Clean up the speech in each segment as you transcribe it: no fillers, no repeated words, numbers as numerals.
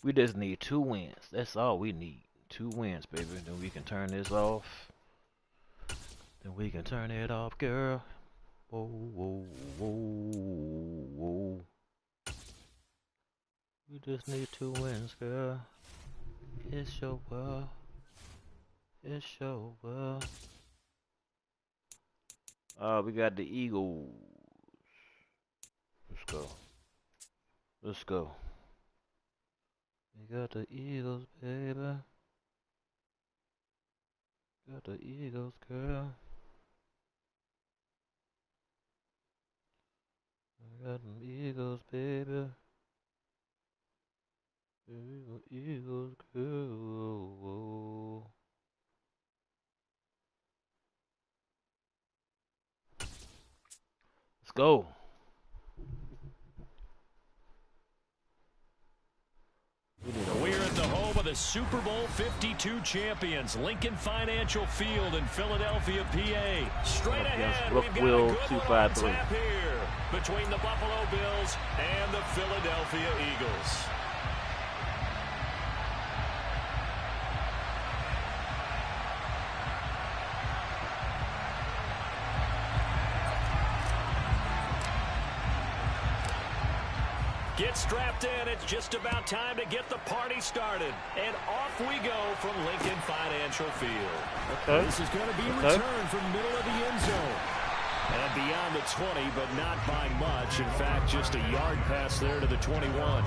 We just need 2 wins. That's all we need. 2 wins, baby. Then we can turn this off. Then we can turn it off, girl. Whoa, whoa, whoa, whoa. We just need 2 wins, girl. It's your world. It's your world. We got the Eagles. Let's go. Let's go. We got the Eagles, baby. Got the Eagles, girl. I got them Eagles, baby. Eagles, girl. Let's go. We're at the home of the Super Bowl 52 champions, Lincoln Financial Field in Philadelphia, PA. Straight ahead, we've got a good one on tap here between the Buffalo Bills and the Philadelphia Eagles. Get strapped in. It's just about time to get the party started. And off we go from Lincoln Financial Field. Okay. This is going to be returned from middle of the end zone. And beyond the 20, but not by much. In fact, just a yard pass there to the 21.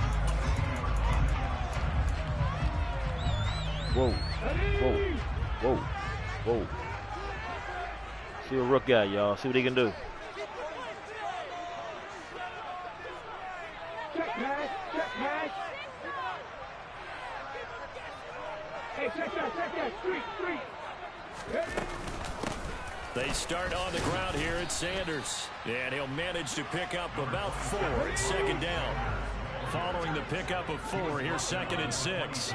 Whoa. Whoa. Whoa. Whoa. See what Rook got, y'all. See what he can do. They start on the ground here at Sanders. And he'll manage to pick up about 4 at second down. Following the pickup of 4, here's 2nd and 6.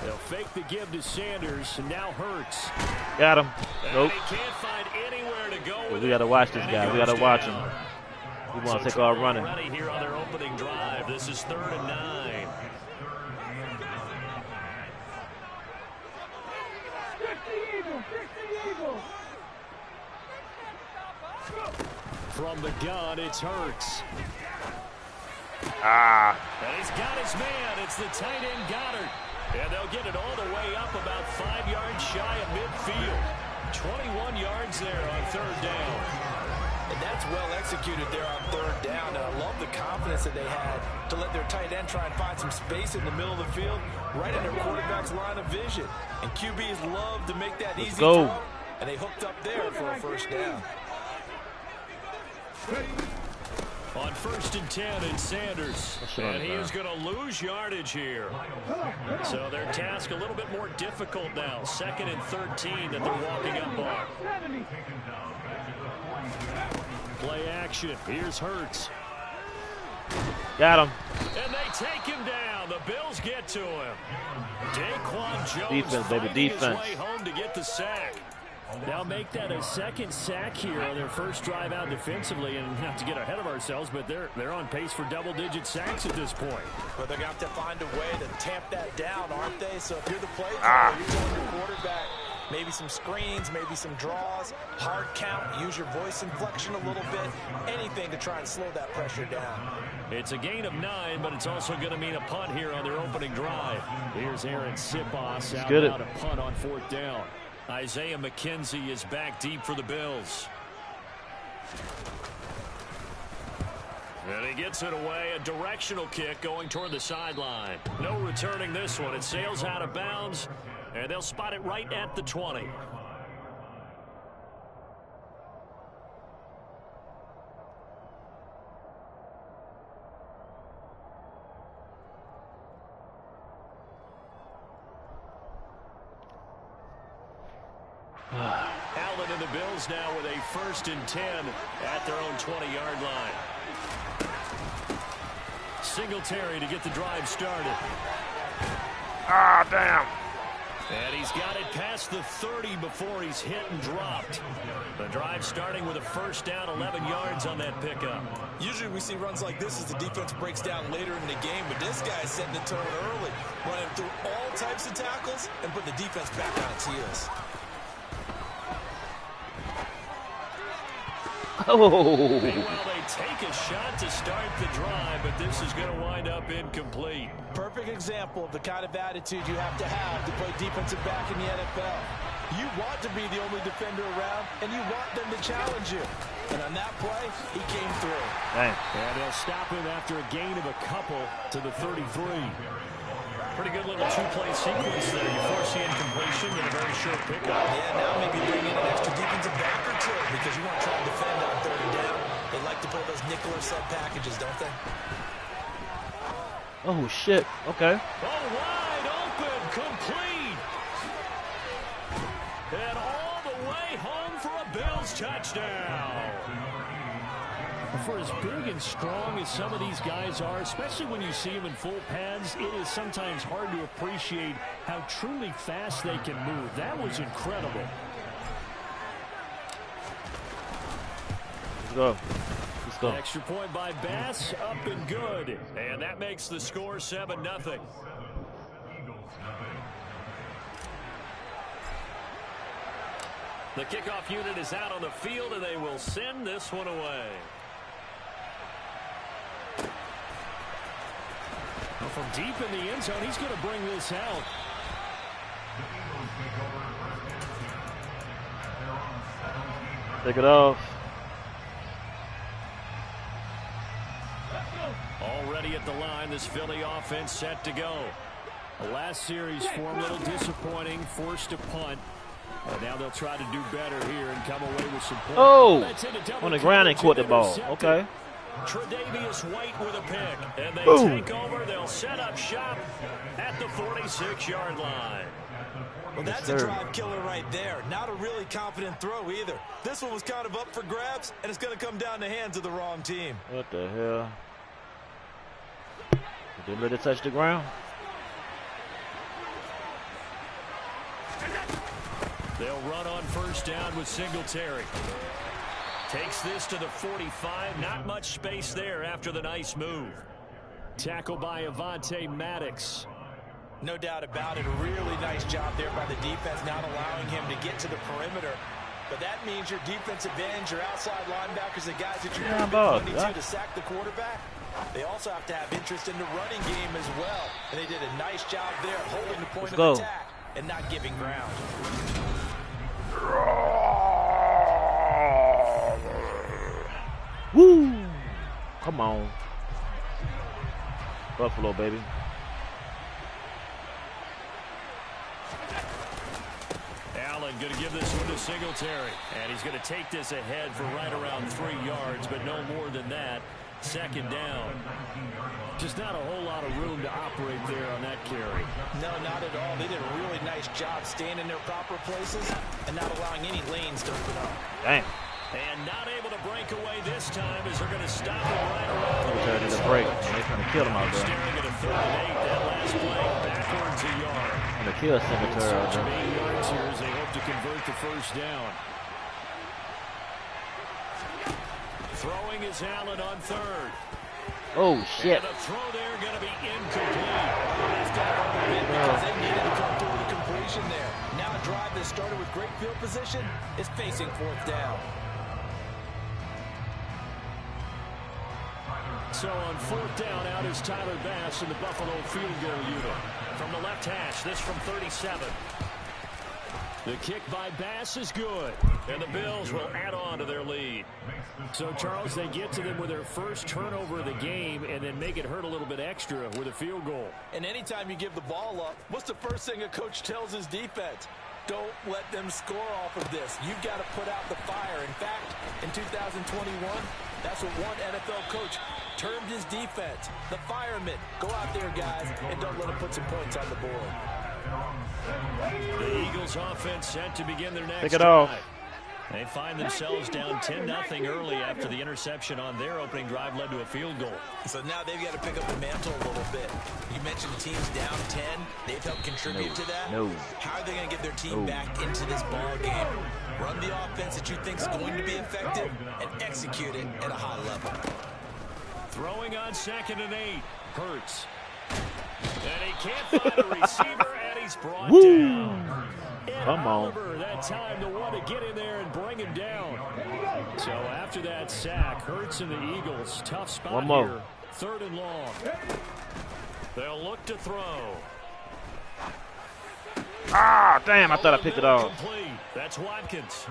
They'll fake the give to Sanders, and now Hurts. Got him. Nope. He can't find anywhere to go. We got to watch this guy. We got to watch him. We want to take our running. Ready here on their opening drive. This is 3rd and 9. From the gun, it's Hurts. And he's got his man. It's the tight end Goddard. And they'll get it all the way up about 5 yards shy of midfield. 21 yards there on 3rd down. And that's well executed there on 3rd down. And I love the confidence that they had to let their tight end try and find some space in the middle of the field, right in their quarterback's line of vision. And QBs love to make that easy throw. And they hooked up there for a 1st down. On 1st and 10 in Sanders. And he is going to lose yardage here. So their task a little bit more difficult now. 2nd and 13 that they're walking up on. Play action. Here's Hurts. Got him. And they take him down. The Bills get to him. Daquan Jones defense, baby, defense. His way home to get the sack. They'll make that a 2nd sack here on their first drive out defensively, and not to get ahead of ourselves, but they're on pace for double-digit sacks at this point. But they're going to have to find a way to tamp that down, aren't they? So if you're the play caller, you're telling your quarterback, maybe some screens, maybe some draws, hard count, use your voice inflection a little bit, anything to try and slow that pressure down. It's a gain of 9, but it's also going to mean a punt here on their opening drive. Here's Aaron Sipos out a punt on 4th down. Isaiah McKenzie is back deep for the Bills. And he gets it away. A directional kick going toward the sideline. No returning this one. It sails out of bounds, and they'll spot it right at the 20. Allen and the Bills now with a 1st and 10 at their own 20-yard line. Singletary to get the drive started. Damn. And he's got it past the 30 before he's hit and dropped. The drive starting with a first down, 11 yards on that pickup. Usually we see runs like this as the defense breaks down later in the game, but this guy's setting the tone early, running through all types of tackles and put the defense back on its heels. Oh! Meanwhile, they take a shot to start the drive, but this is going to wind up incomplete. Perfect example of the kind of attitude you have to play defensive back in the NFL. You want to be the only defender around, and you want them to challenge you. And on that play, he came through. Dang. And they'll stop him after a gain of a couple to the 33. Pretty good little two-play sequence there. You force the incompletion with a very short pickup. Yeah, now maybe bring in an extra defensive back or two because you want to try and defend on 3rd and down. They like to play those nickel or sub packages, don't they? Oh, shit. Okay. Oh, wide open, complete. And all the way home for a Bills touchdown. For as big and strong as some of these guys are, especially when you see them in full pads, it is sometimes hard to appreciate how truly fast they can move. That was incredible. Let's go. Let's go. Extra point by Bass, up and good. And that makes the score 7-0. The kickoff unit is out on the field, and they will send this one away. From deep in the end zone, he's going to bring this out. Take it off. Already at the line, this Philly offense set to go. The last series for him, a little disappointing, forced to punt. And now they'll try to do better here and come away with some points. Oh! On the ground and caught the ball. Okay. Tre'Davious White with a pick, and they Boom. take over. They'll set up shop at the 46-yard line. Well, that's a drive killer right there. Not a really confident throw either. This one was kind of up for grabs, and it's going to come down the hands of the wrong team. What the hell? Did they let it touch the ground? They'll run on first down with Singletary. Takes this to the 45. Not much space there after the nice move. Tackle by Avonte Maddox. No doubt about it. A really nice job there by the defense, not allowing him to get to the perimeter. But that means your defensive ends, your outside linebackers, the guys that you're going to sack the quarterback. They also have to have interest in the running game as well. And they did a nice job there holding the point of attack and not giving ground. Woo! Come on. Buffalo, baby. Allen going to give this one to Singletary. And he's going to take this ahead for right around 3 yards, but no more than that. 2nd down. Just not a whole lot of room to operate there on that carry. No, not at all. They did a really nice job staying in their proper places and not allowing any lanes to open up. Dang. And not able to break away this time as they're going to stop him right around the They're trying to break. They're trying to kill him out there. Staring at a 3rd and 8. That last play backwards a yard. And to kill Singletary out there. 8 yards here as they hope to convert the first down. Throwing is Allen on 3rd. Oh, shit. And the throw there going to be incomplete. Left out on the bit because they needed to come through the completion there. Now a drive that started with great field position is facing 4th down. So on 4th down, out is Tyler Bass in the Buffalo field goal unit. From the left hash, this from 37. The kick by Bass is good, and the Bills will add on to their lead. So, Charles, they get to them with their first turnover of the game and then make it hurt a little bit extra with a field goal. And anytime you give the ball up, what's the first thing a coach tells his defense? Don't let them score off of this. You've got to put out the fire. In fact, in 2021, that's what one NFL coach termed his defense. The firemen. Go out there, guys, and don't let them put some points on the board. The Eagles offense set to begin their next Take it off. drive. They find themselves down 10-0 early after the interception on their opening drive led to a field goal. So now they've got to pick up the mantle a little bit. You mentioned teams down 10. They've helped contribute to that. How are they going to get their team back into this ball game? Run the offense that you think is going to be effective and execute it at a high level. Throwing on 2nd and 8. Hurts. And he can't find a receiver, and he's brought down. Come on. Oliver, that time the one to get in there and bring him down. So after that sack, Hurts and the Eagles, tough spot one more. here. 3rd and long. They'll look to throw. Ah, damn, I thought I picked it off. Complete. That's Watkins.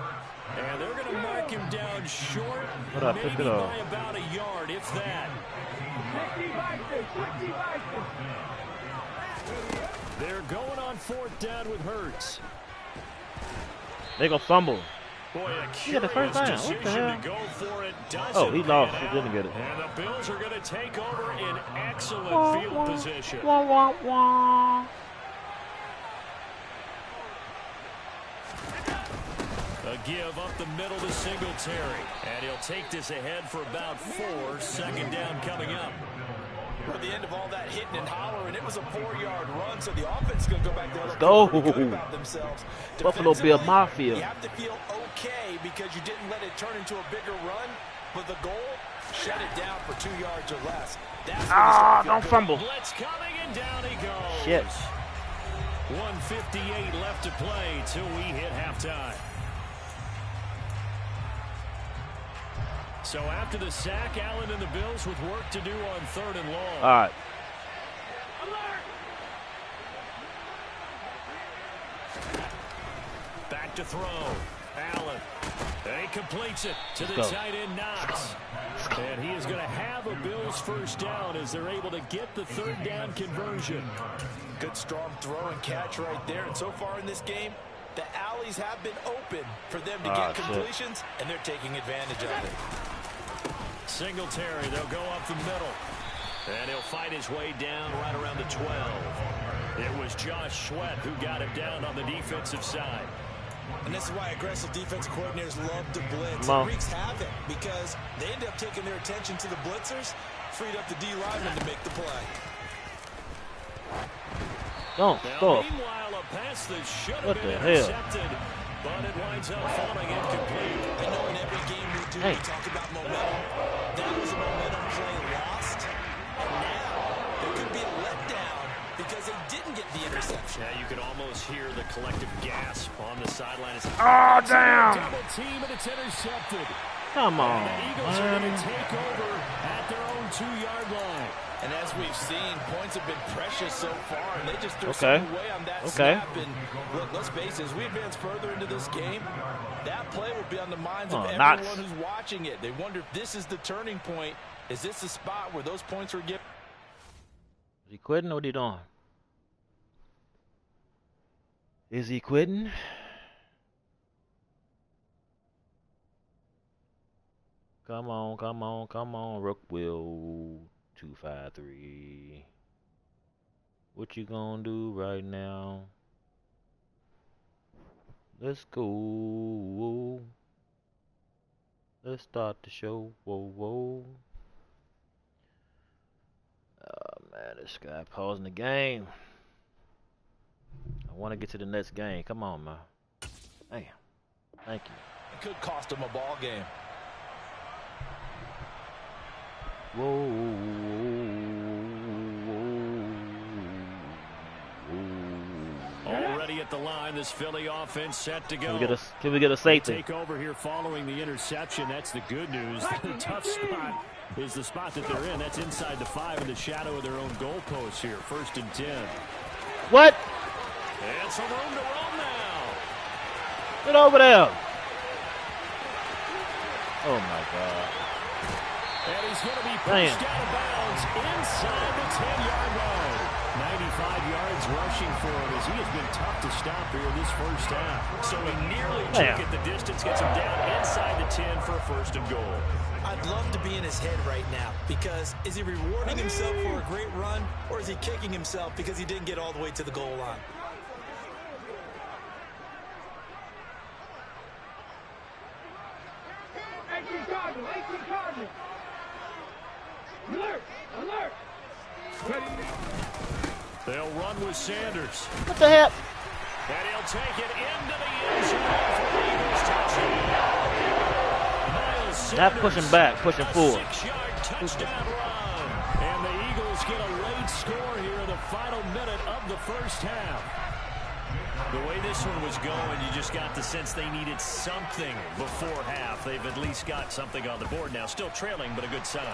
And they're going to mark him down short, Pick it off. by about a yard, if that. They're going on 4th down with Hurts. They gonna fumble. Boy, a The first down. What the hell? to go for it. Oh, he lost. He didn't get it. And the Bills are going to take over in excellent field position. A give up the middle to Singletary. And he'll take this ahead for about 4. 2nd down coming up. At the end of all that hitting and hollering, it was a 4-yard run, so the offense is going to go back there and go. feel pretty good about themselves. Buffalo Bill Mafia. You have to feel okay because you didn't let it turn into a bigger run, but the goal, shut it down for 2 yards or less. That's don't fumble. Blitz coming, and down he goes. Shit. 1:58 left to play till we hit halftime. So after the sack, Allen and the Bills with work to do on 3rd and long. All right. Back to throw. Allen. And he completes it to the tight end, Knox. And he is going to have a Bills 1st down as they're able to get the 3rd down conversion. Good strong throw and catch right there. And so far in this game, the alleys have been open for them to get completions, and they're taking advantage of it. Singletary, they'll go up the middle. And he'll fight his way down right around the 12. It was Josh Sweat who got him down on the defensive side. And this is why aggressive defensive coordinators love to blitz. It wreaks havoc because they end up taking their attention to the blitzers, freed up the D lineman to make the play. Meanwhile, a pass that should have been intercepted, but it winds up falling incomplete. I know in every game we do, we talk about momentum. That was a momentum play lost. And now there could be a letdown because they didn't get the interception. Yeah, you could almost hear the collective gasp on the sideline. Oh, damn. Double team, and it's intercepted. Come on. And the Eagles are going to take over at their own 2-yard line. And as we've seen, points have been precious so far, and they just threw something away on that snap. And look, let's face it, as we advance further into this game, that play will be on the minds of everyone who's watching it. They wonder if this is the turning point. Is this the spot where those points were given? Is he quitting or what are you doing? Is he quitting? Come on, come on, come on, Rookville 253. What you gonna do right now? Let's go. Let's start the show. Whoa, whoa. Oh man, this guy pausing the game. I want to get to the next game. Come on, man. Damn. Thank you. It could cost them a ball game. Whoa. Already at the line, this Philly offense set to go. Can we get a safety? Take over here following the interception. That's the good news. The tough spot is the spot that they're in. That's inside the 5 in the shadow of their own goalpost here. 1st and 10. What? And some room to run now. Get over there. Oh my God. And he's going to be pushed out of bounds inside the 10-yard line. 95 yards rushing for him as he has been tough to stop here in this first half. So he nearly took it the distance, gets him down inside the 10 for a 1st and goal. I'd love to be in his head right now because is he rewarding himself for a great run or is he kicking himself because he didn't get all the way to the goal line? They'll run with Sanders. What the heck? And he'll take it into the end zone for the Eagles touchdown. Miles Sanders, Not pushing back, pushing forward. 6-yard touchdown run. And the Eagles get a late score here in the final minute of the first half. The way this one was going, you just got the sense they needed something before half. They've at least got something on the board now. Still trailing, but a good sign.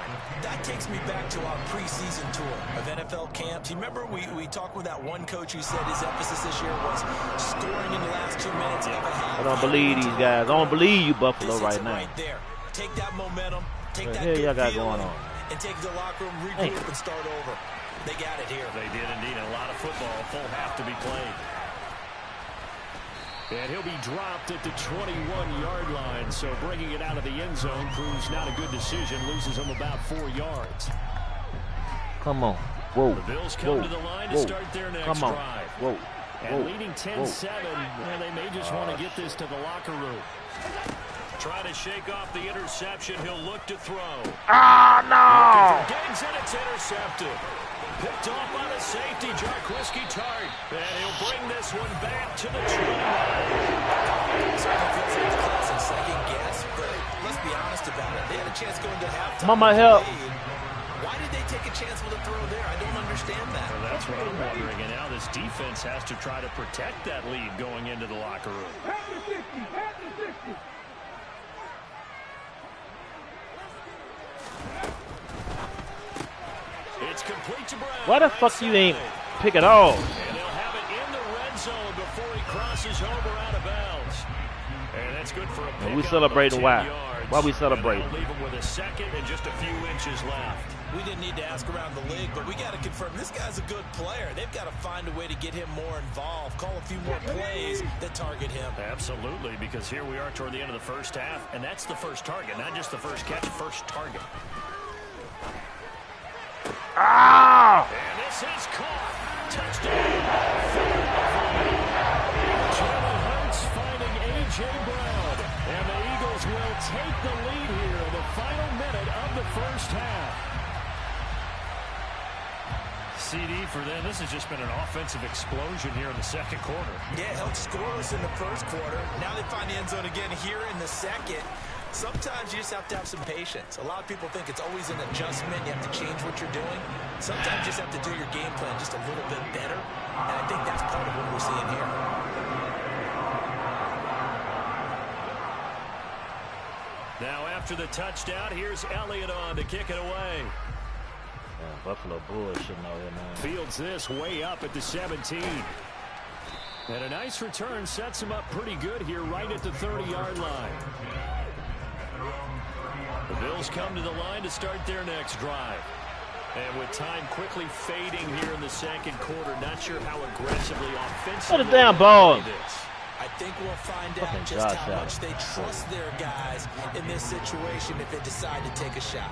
That takes me back to our preseason tour of NFL camps. You remember we talked with that one coach who said his emphasis this year was scoring in the last 2 minutes of a half. I don't believe these guys. I don't believe you, Buffalo, right now. Right there. Take that momentum, take that y'all got feeling, going on, and take it to the locker room, regroup, and start over. They got it here. They did indeed. A lot of football, full half to be played. And he'll be dropped at the 21-yard line, so bringing it out of the end zone proves not a good decision. Loses him about 4 yards. Come on. Whoa. The Bills come to the line to start their next drive. Whoa. And leading 10-7, and they may just want to get this to the locker room. Trying to shake off the interception. He'll look to throw. Ah, no! Diggs, and it's intercepted. Picked off by the safety, Jarquiski Tart. And he'll bring this one back to the 20. Certainly feels like it's close in second guess, but let's be honest about it. They had a chance going to halftime. Mama, help. Why did they take a chance with a throw there? I don't understand that. Well, that's what I'm wondering. And now this defense has to try to protect that lead going into the locker room. It's complete to Brown. Why the fuck you ain't pick it off? And they'll have it in the red zone before he crosses over out of bounds. And that's good for a pick. We celebrating why? Why we celebrating? Leave him with a second and just a few inches left. We didn't need to ask around the league, but we got to confirm this guy's a good player. They've got to find a way to get him more involved, call a few more plays that target him. Absolutely, because here we are toward the end of the first half, and that's the first target, not just the first catch, first target. Ah! And this is caught. Touchdown. Jalen Hurts finding A.J. Brown. And the Eagles will take the lead here in the final minute of the first half. CD for them. This has just been an offensive explosion here in the second quarter. Yeah, held scoreless in the first quarter. Now they find the end zone again here in the second. Sometimes you just have to have some patience. A lot of people think it's always an adjustment. You have to change what you're doing. Sometimes you just have to do your game plan just a little bit better. And I think that's part of what we're seeing here. Now after the touchdown, here's Elliott on to kick it away. Man, Buffalo Bulls shouldn't know here, man. Fields this way up at the 17. And a nice return sets him up pretty good here right at the 30-yard line. The Bills come to the line to start their next drive. And with time quickly fading here in the second quarter, not sure how aggressively offensively. Put it down, ball. I think we'll find out just how much they trust their guys in this situation if they decide to take a shot.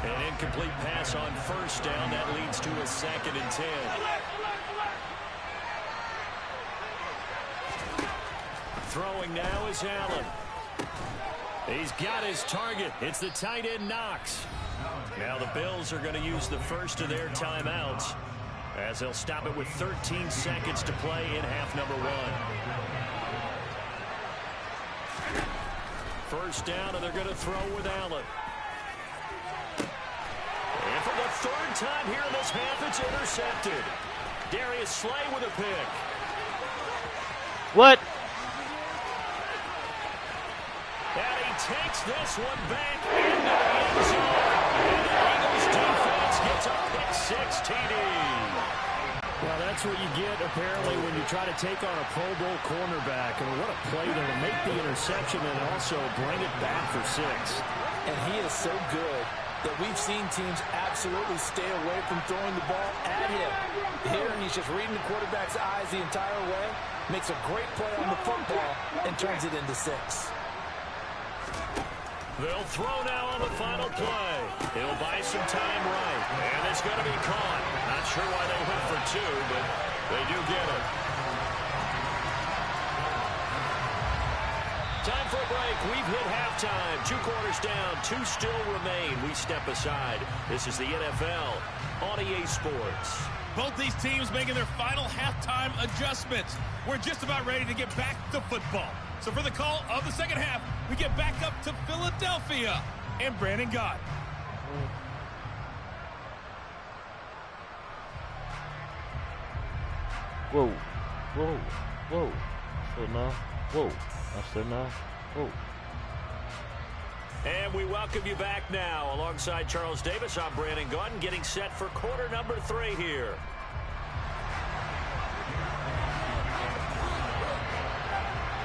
An incomplete pass on first down. That leads to a 2nd and 10. Throwing now is Allen. He's got his target. It's the tight end Knox. Now the Bills are going to use the first of their timeouts as they'll stop it with 13 seconds to play in half number 1. First down, and they're going to throw with Allen. And for the 3rd time here in this half, it's intercepted. Darius Slay with a pick. What? And he takes this one back into the end zone. And the Eagles defense gets a pick-6 TD. Well, that's what you get, apparently, when you try to take on a Pro Bowl cornerback. I mean, what a play there to make the interception and also bring it back for 6. And he is so good that we've seen teams absolutely stay away from throwing the ball at him. Here, he's just reading the quarterback's eyes the entire way, makes a great play on the football, and turns it into 6. They'll throw now on the final play. He'll buy some time right. And it's going to be caught. Not sure why they went for 2, but they do get it. Time for a break. We've hit halftime. 2 quarters down. 2 still remain. We step aside. This is the NFL on EA Sports. Both these teams making their final halftime adjustments. We're just about ready to get back to football. So for the call of the second half, we get back up to Philadelphia and Brandon Gott. Whoa, whoa, whoa. So now, whoa. I said now, whoa. And we welcome you back now. Alongside Charles Davis, I'm Brandon Gott, getting set for quarter number 3 here.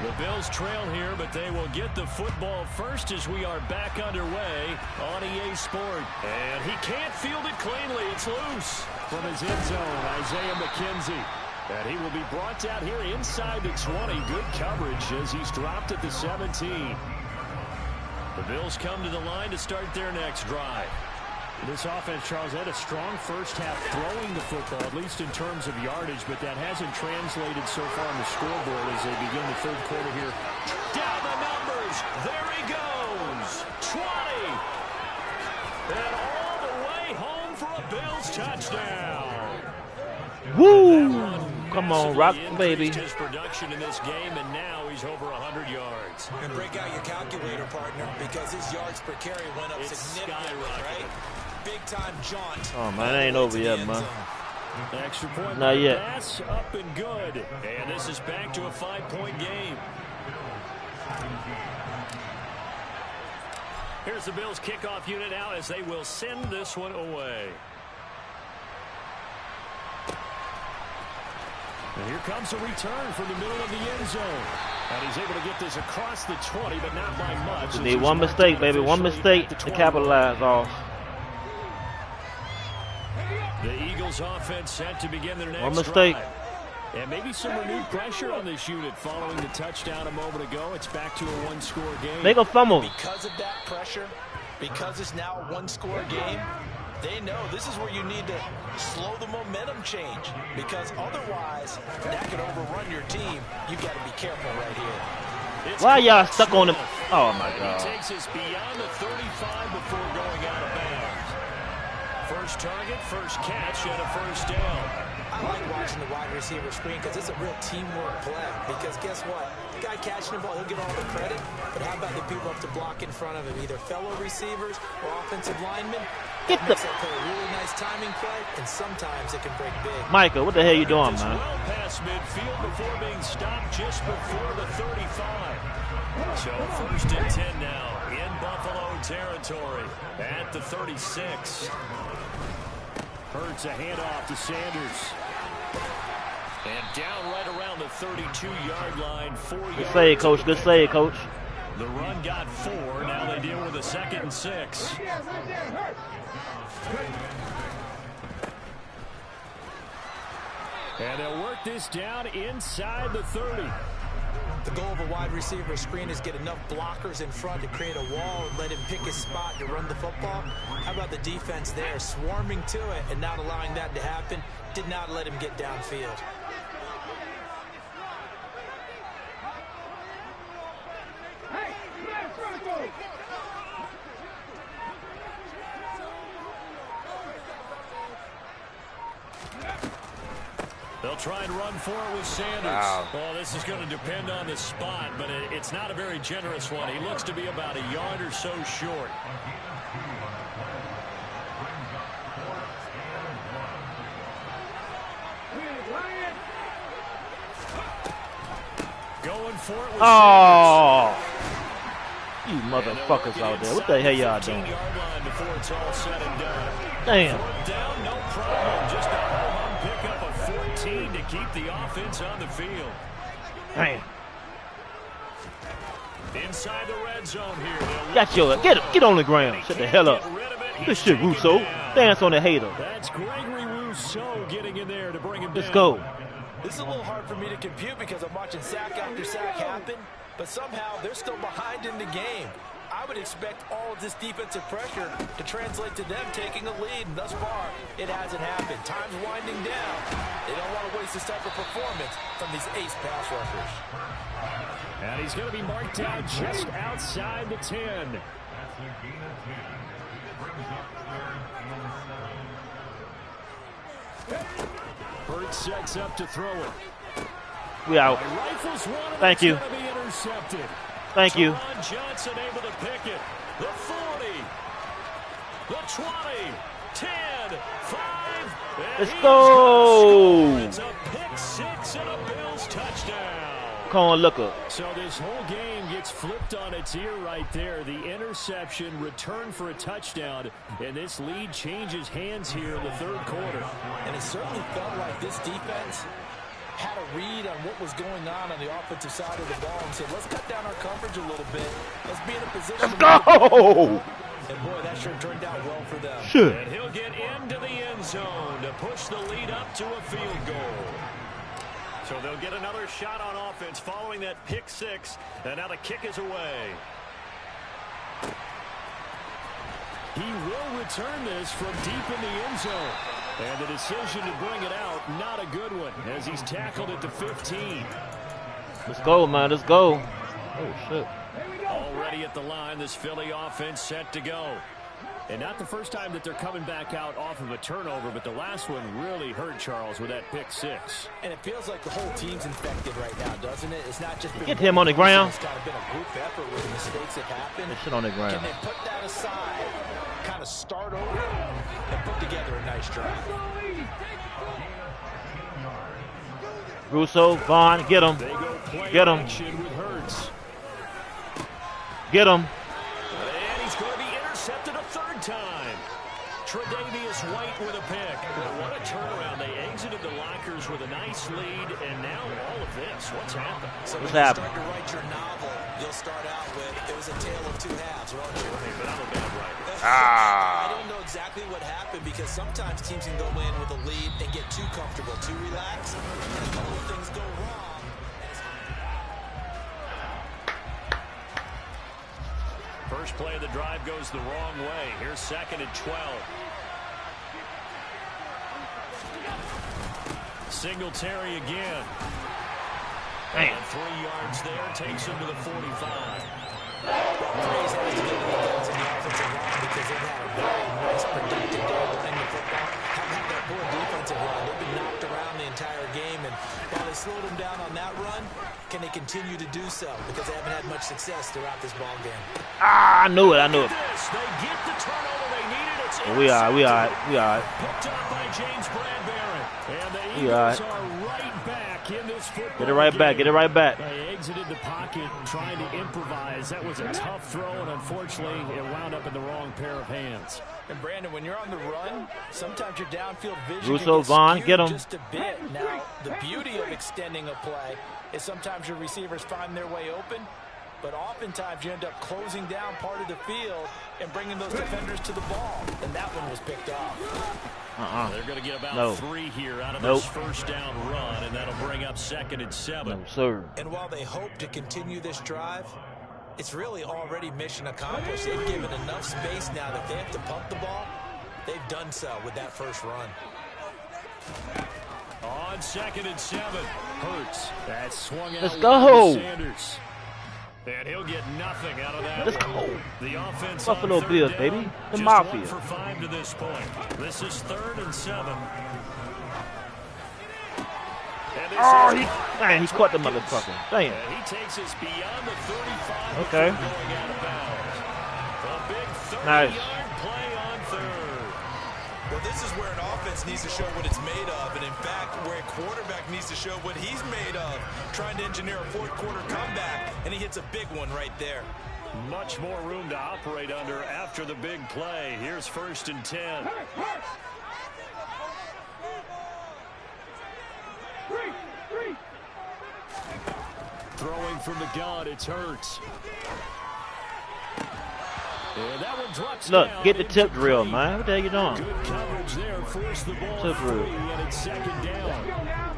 The Bills trail here, but they will get the football first as we are back underway on EA Sport. And he can't field it cleanly. It's loose. From his end zone, Isaiah McKenzie. And he will be brought down here inside the 20. Good coverage as he's dropped at the 17. The Bills come to the line to start their next drive. This offense, Charles, had a strong first half throwing the football, at least in terms of yardage, but that hasn't translated so far on the scoreboard as they begin the third quarter here. Down the numbers. There he goes. 20. And all the way home for a Bills touchdown. Woo! Come on, rock, baby. His production in this game, and now he's over 100 yards. And break out your calculator, partner, because his yards per carry went up significantly, right? Big-time jaunt. Oh, man, it ain't over yet, man. Extra point. Not yet. Pass up and good. And this is back to a 5-point game. Here's the Bills kickoff unit now as they will send this one away. And here comes a return from the middle of the end zone. And he's able to get this across the 20, but not by much. You need one mistake, baby. One mistake to capitalize off. The Eagles offense set to begin their next One mistake. drive. And maybe some renewed pressure on this unit following the touchdown a moment ago. It's back to a 1-score game. Make a fumble. Because of that pressure, because it's now a 1-score game, they know this is where you need to slow the momentum change, because otherwise that could overrun your team. You've got to be careful right here. Why y'all stuck on him? Oh, my He God. takes us beyond the 35 before going out of bounds. First target, first catch, and a first down. I like watching the wide receiver screen because it's a real teamwork play. Because guess what? The guy catching the ball, he'll get all the credit. But how about the people up to block in front of him? Either fellow receivers or offensive linemen. Get the... Makes that play a really nice timing play, and sometimes it can break big. Micah, what the hell you doing, man? Well past midfield before being stopped just before the 35. So first and 10 now in Buffalo territory at the 36. Hurts a handoff to Sanders. And down right around the 32-yard line. 4 yards. Good save, Coach. Good save, Coach. The run got 4. Now they deal with a 2nd and 6. And they'll work this down inside the 30. The goal of a wide receiver screen is get enough blockers in front to create a wall and let him pick his spot to run the football. How about the defense there, swarming to it and not allowing that to happen? Did not let him get downfield. They'll try and run for it with Sanders. Wow. Well, this is going to depend on the spot, but it's not a very generous one. He looks to be about a yard or so short. Going for it with Oh! You motherfuckers out there. What the hell y'all doing? Before it's all said and done. Damn. Down, no problem. Just a home pickup of 14 to keep the offense on the field. Damn. Inside the red zone here. Got your get on the ground. Shut the hell up. This shit, Russo. Dance on the hater. That's Gregory Rousseau getting in there to bring him down. Let's go. This is a little hard for me to compute because I'm watching sack after sack happen, but somehow they're still behind in the game. I would expect all of this defensive pressure to translate to them taking a lead. And thus far, it hasn't happened. Time's winding down. They don't want to waste this type of performance from these ace pass rushers. And he's going to be marked down just outside the 10. Burt sets up to throw it. We out. Thank you. Thank you. Johnson able to pick it. The 40, the 20, 10, 5. Let's go. It's a pick six and a Bills touchdown. Come on, look up. So this whole game gets flipped on its ear right there. The interception, return for a touchdown, and this lead changes hands here in the third quarter. And it certainly felt like this defense had a read on what was going on the offensive side of the ball and said, let's cut down our coverage a little bit. Let's be in a position. Let's go! And boy, that sure turned out well for them. Sure. And he'll get into the end zone to push the lead up to a field goal. So they'll get another shot on offense following that pick six, and now the kick is away. He will return this from deep in the end zone. And the decision to bring it out, not a good one, as he's tackled at the 15. Let's go, man. Let's go. Oh, shit. Already at the line, this Philly offense set to go. And not the first time that they're coming back out off of a turnover, but the last one really hurt Charles with that pick six. And it feels like the whole team's infected right now, doesn't it? It's not just been get him on the ground. It's kind of been a group effort with the mistakes that happen. Get shit on the ground. Can they put that aside, kind of start over, and put together a nice drive? Russo, Vaughn, get him. Get him. Get him. And he's going to be intercepted a third time. Tre'Davious White with a pick. What a turnaround. They exited the lockers with a nice lead, and now all of this. What's happened? So What's when happened? you start to write your novel, you'll start out with, it was a tale of two halves, won't you? But I'm a bad writer. I don't know exactly what happened because sometimes teams can go in with a lead and get too comfortable, too relaxed, and a couple of things go wrong. First play of the drive goes the wrong way. Here's second and 12. Singletary again. Damn. And 3 yards there, takes him to the 45. Praise has to give the guys in the offensive line because they've had a very nice, productive day running the football. Haven't had that poor defensive line. They've been knocked around the entire game, and while they slowed them down on that run, can they continue to do so? Because they haven't had much success throughout this ball game. Ah, I knew it. I knew it. They get the turnover they needed. It's We are. picked up by James Bradbury. And the Eagles are right back in this football Get it right back. Get it right back. They exited the pocket trying to improvise. That was a tough throw, and unfortunately, it wound up in the wrong pair of hands. And Brandon, when you're on the run, sometimes your downfield vision Russo, can get Vaughn, skewed get him. just a bit. Now, the beauty of extending a play is sometimes your receivers find their way open, but oftentimes you end up closing down part of the field and bringing those defenders to the ball. And that one was picked off. They're going to get about 3 here out of this first down run, and that'll bring up second and 7. No, sir. And while they hope to continue this drive, it's really already mission accomplished. They've given enough space now that they have to pump the ball. They've done so with that first run. On second and 7, Hurts. That swung out. Let's go. Sanders. And he'll get nothing out of that. Let's go. The offense Buffalo on third Bills, down, baby. The just Mafia. 1 for 5 to this point. This is 3rd and 7. And Man, he caught the motherfucker. Damn. he takes us beyond the 35. Okay. Going out of bounds. A big 30-yard Nice. play on third. Well, this is where an offense needs to show what it's made of, and in fact, where a quarterback needs to show what he's made of, trying to engineer a fourth-quarter comeback, and he hits a big one right there. Much more room to operate under after the big play. Here's 1st and 10. Throwing from the gun, it's Hurts. And that one drops Look, down get the tip into drill, play. man. What the hell you doing? Good coverage there. Force the ball Tip drill. free, and it's second down.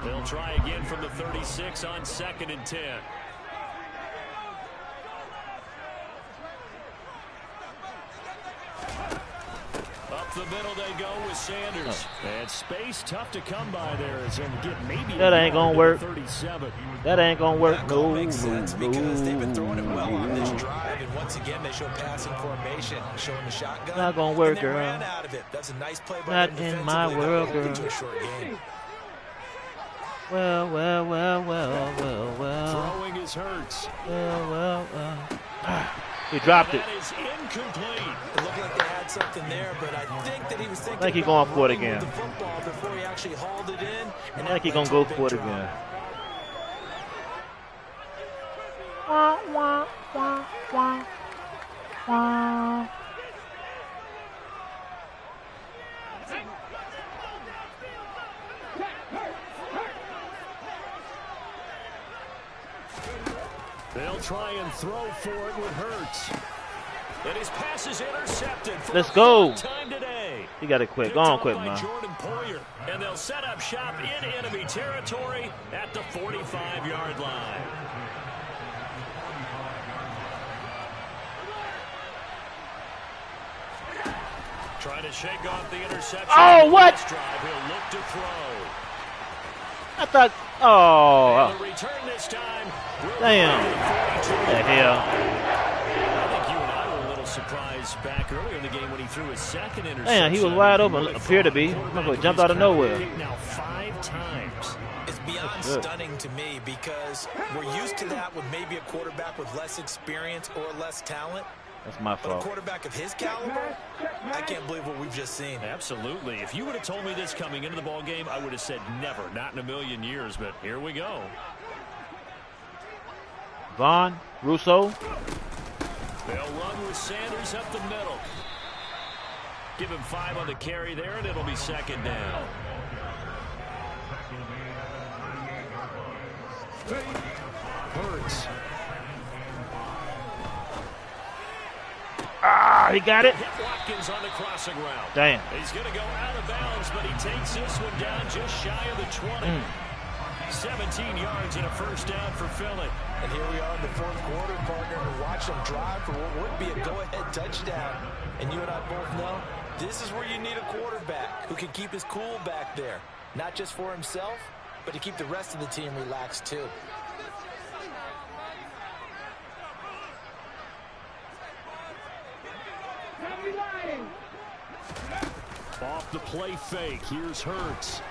They'll try again from the 36 on 2nd and 10. Up the middle they go with Sanders. And space tough to come by there as he'll get maybe that ain't gonna work. 37. That ain't gonna work. That call makes sense because they've been throwing it well on this drive, and once again they show passing formation, showing the shotgun. Not gonna work, and they girl. ran out of it. That's a nice play by Not them in my defensively. world, That went girl. into a short game. Well. Throwing his Hurts. Well. He dropped it. That is incomplete. It looked like they had something there, but I think that he was thinking Like he about going for it running again. with the football before he actually hauled it in. And I think that he led gonna to go a big for it drop. again. They'll try and throw for it with Hurts. And his pass is intercepted. For Let's the go. third time today. He got to quit. Picked Go on, up quit, by man. Jordan Poyer, and they'll set up shop in enemy territory at the 45-yard line. Trying to shake off the interception. Oh, what? This drive, he'll look to throw. I thought. Oh, And the return this time. damn. The hell. I think you and I were a little surprised back earlier in the game when he threw his second interception. Damn, he was wide open. Appeared to be. He jumped out of nowhere. Now 5 times. It's beyond stunning to me because we're used to that with maybe a quarterback with less experience or less talent. That's my But a fault. quarterback of his caliber, I can't believe what we've just seen. Absolutely. If you would have told me this coming into the ball game, I would have said never, not in a million years. But here we go. Vaughn, Russo. They'll run with Sanders up the middle. Give him 5 on the carry there, and it'll be second down. Hurts. Ah, he got it. Hit Watkins on the crossing route. Damn. He's going to go out of bounds, but he takes this one down just shy of the 20. 17 yards and a first down for Philly. And here we are in the fourth quarter, partner, to watch them drive for what would be a go-ahead touchdown. And you and I both know this is where you need a quarterback who can keep his cool back there. Not just for himself, but to keep the rest of the team relaxed too. Off the play fake. Here's Hurts.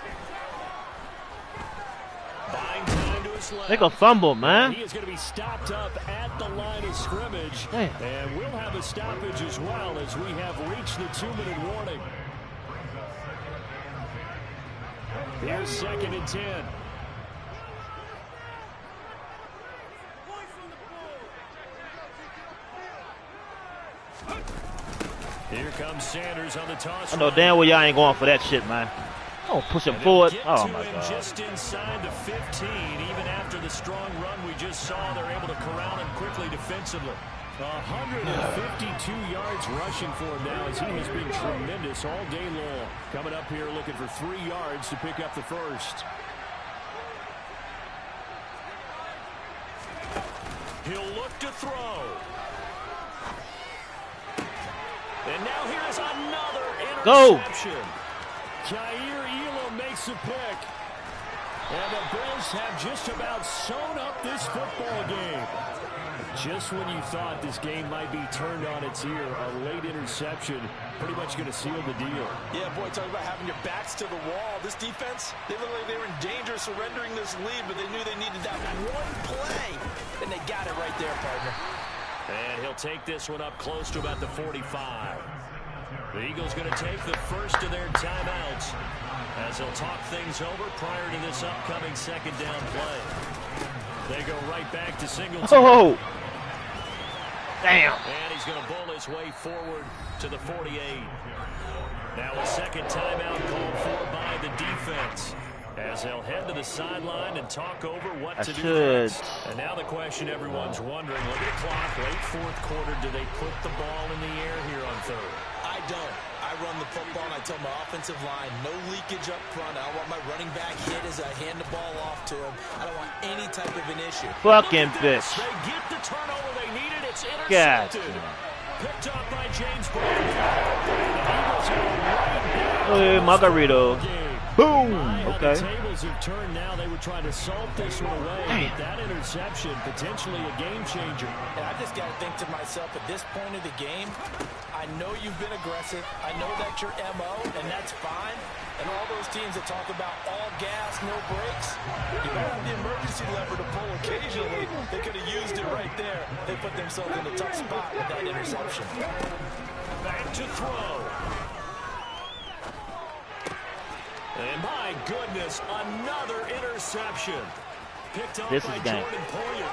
Buying time to his left. They gonna fumble, man. He is going to be stopped up at the line of scrimmage. Damn. And we'll have a stoppage as well as we have reached the 2-minute warning. Here's 2nd and 10. Here comes Sanders on the toss. I know damn well y'all ain't going for that shit, man. I'm gonna push him forward. Oh my God. God. Just inside the 15, even after the strong run we just saw, they're able to corral him quickly defensively. 152 yards rushing for him now as he has been tremendous all day long. Coming up here looking for 3 yards to pick up the first. He'll look to throw. And now here is another interception. Jair Elam makes a pick. And the Bills have just about sewn up this football game. Just when you thought this game might be turned on its ear, a late interception pretty much going to seal the deal. Yeah, boy, talk about having your backs to the wall. This defense, they look like they were in danger of surrendering this lead, but they knew they needed that one play. And they got it right there, partner. And he'll take this one up close to about the 45. The Eagles going to take the first of their timeouts as they'll talk things over prior to this upcoming second down play. They go right back to Singletary. Oh! Damn. And he's going to bull his way forward to the 48. Now a second timeout called for by the defense as they'll head to the sideline and talk over what to do next. And now the question everyone's wondering, look at the clock, late fourth quarter, do they put the ball in the air here on third? I don't. I run the football and I tell my offensive line, no leakage up front. I don't want my running back hit as I hand the ball off to him. I don't want any type of an issue. Fucking bitch. They get the turnover they needed. It's intercepted. God. Picked up by James Brown. The Eagles have a Hey, Margarito. Boom. Okay. The tables have turned now. They were trying to salt this one away. But that interception, potentially a game changer. And I just got to think to myself, at this point of the game, I know you've been aggressive. I know that's your MO, and that's fine. And all those teams that talk about all gas, no brakes, you better have the emergency lever to pull occasionally. They could have used it right there. They put themselves in a tough spot with that interception. Back to throw. And my goodness, another interception. Picked up This by is game. Jordan Poyer.